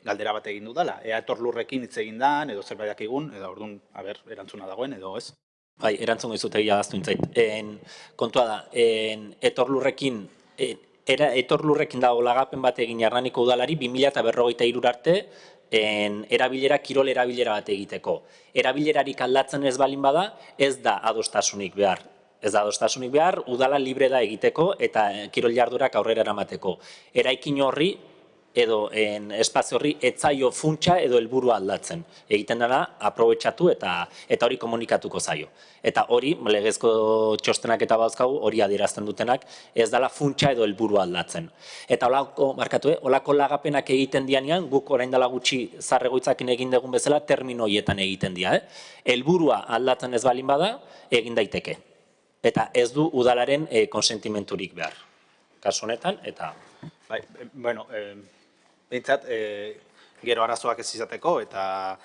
S4: galdera bat egin dudala. Ea etorlurrekin hitz egin dan, edo zerbait dakigun, edo orduan, erantzuna dagoen, edo ez?
S1: Bai, erantzungo dizut egia daztu intzait. Kontua da, etorlurrekin dago lagapen bat egin Hernaniko udalari 2053 arte kirol erabilera bat egiteko. Erabilerarik aldatzen ez balin bada, ez da adostasunik behar. Ez da adostasunik behar, udala libre da egiteko eta kirol jardurak aurrera eramateko. Eraikin horri edo espazio horri etzaio funtsa edo helburua aldatzen. Egiten dena aprobetxatu eta hori komunikatuko zaio. Eta hori, legezko txostenak eta bauzkagu, hori adierazten dutenak, ez dela funtsa edo helburua aldatzen. Eta holako lagapenak egiten dianean, guk orain dela gutxi zarregoitzakin egin dugun bezala, termino horietan egiten dira. Helburua aldatzen ez balin bada, egin daiteke. Eta ez du udalaren konsentimenturik behar. Kasu honetan, eta...
S4: Bai, bueno, behintzat, gero arazoak ez izateko eta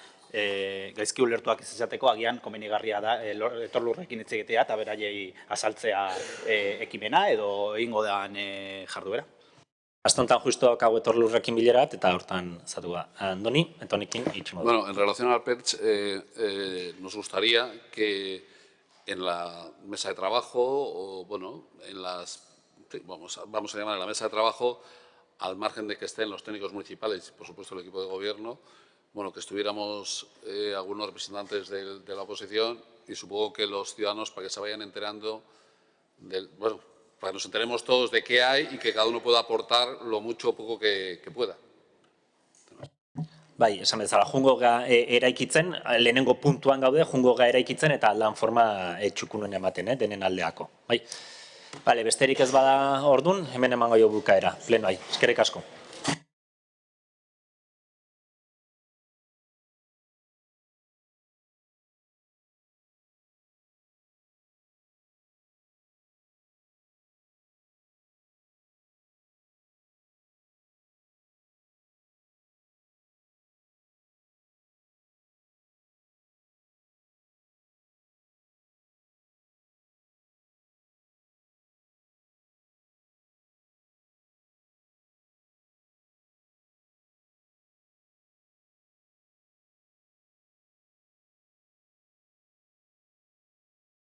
S4: gaizki ulertuak ez izateko agian komenigarria da etorlurrekin hitz egitea eta beraiei azaltzea ekimena edo egingo dan jarduera.
S1: Astontan justo daukagu etorlurrekin bilera bat eta hortan zatuga. Andoni, eta honekin itximo.
S2: Bueno, en relación al PERCH, nos gustaría que en la mesa de trabajo, o bueno, en las, vamos a llamar a la mesa de trabajo, al margen de que estén los técnicos municipales y, por supuesto, el equipo de gobierno, bueno, que estuviéramos algunos representantes de la oposición y supongo que los ciudadanos para que se vayan enterando, bueno, para que nos enteremos todos de qué hay y que cada uno pueda aportar lo mucho o poco que pueda.
S1: Bai, esan bezala, jungo ga eraikitzen, lehenengo puntuan gaude, jungo ga eraikitzen eta aldan forma txukunuen ematen, denen aldeako. Bai, besterik ez bada ordun, hemen emango jo bukaera, plenoai. Eskerrik asko.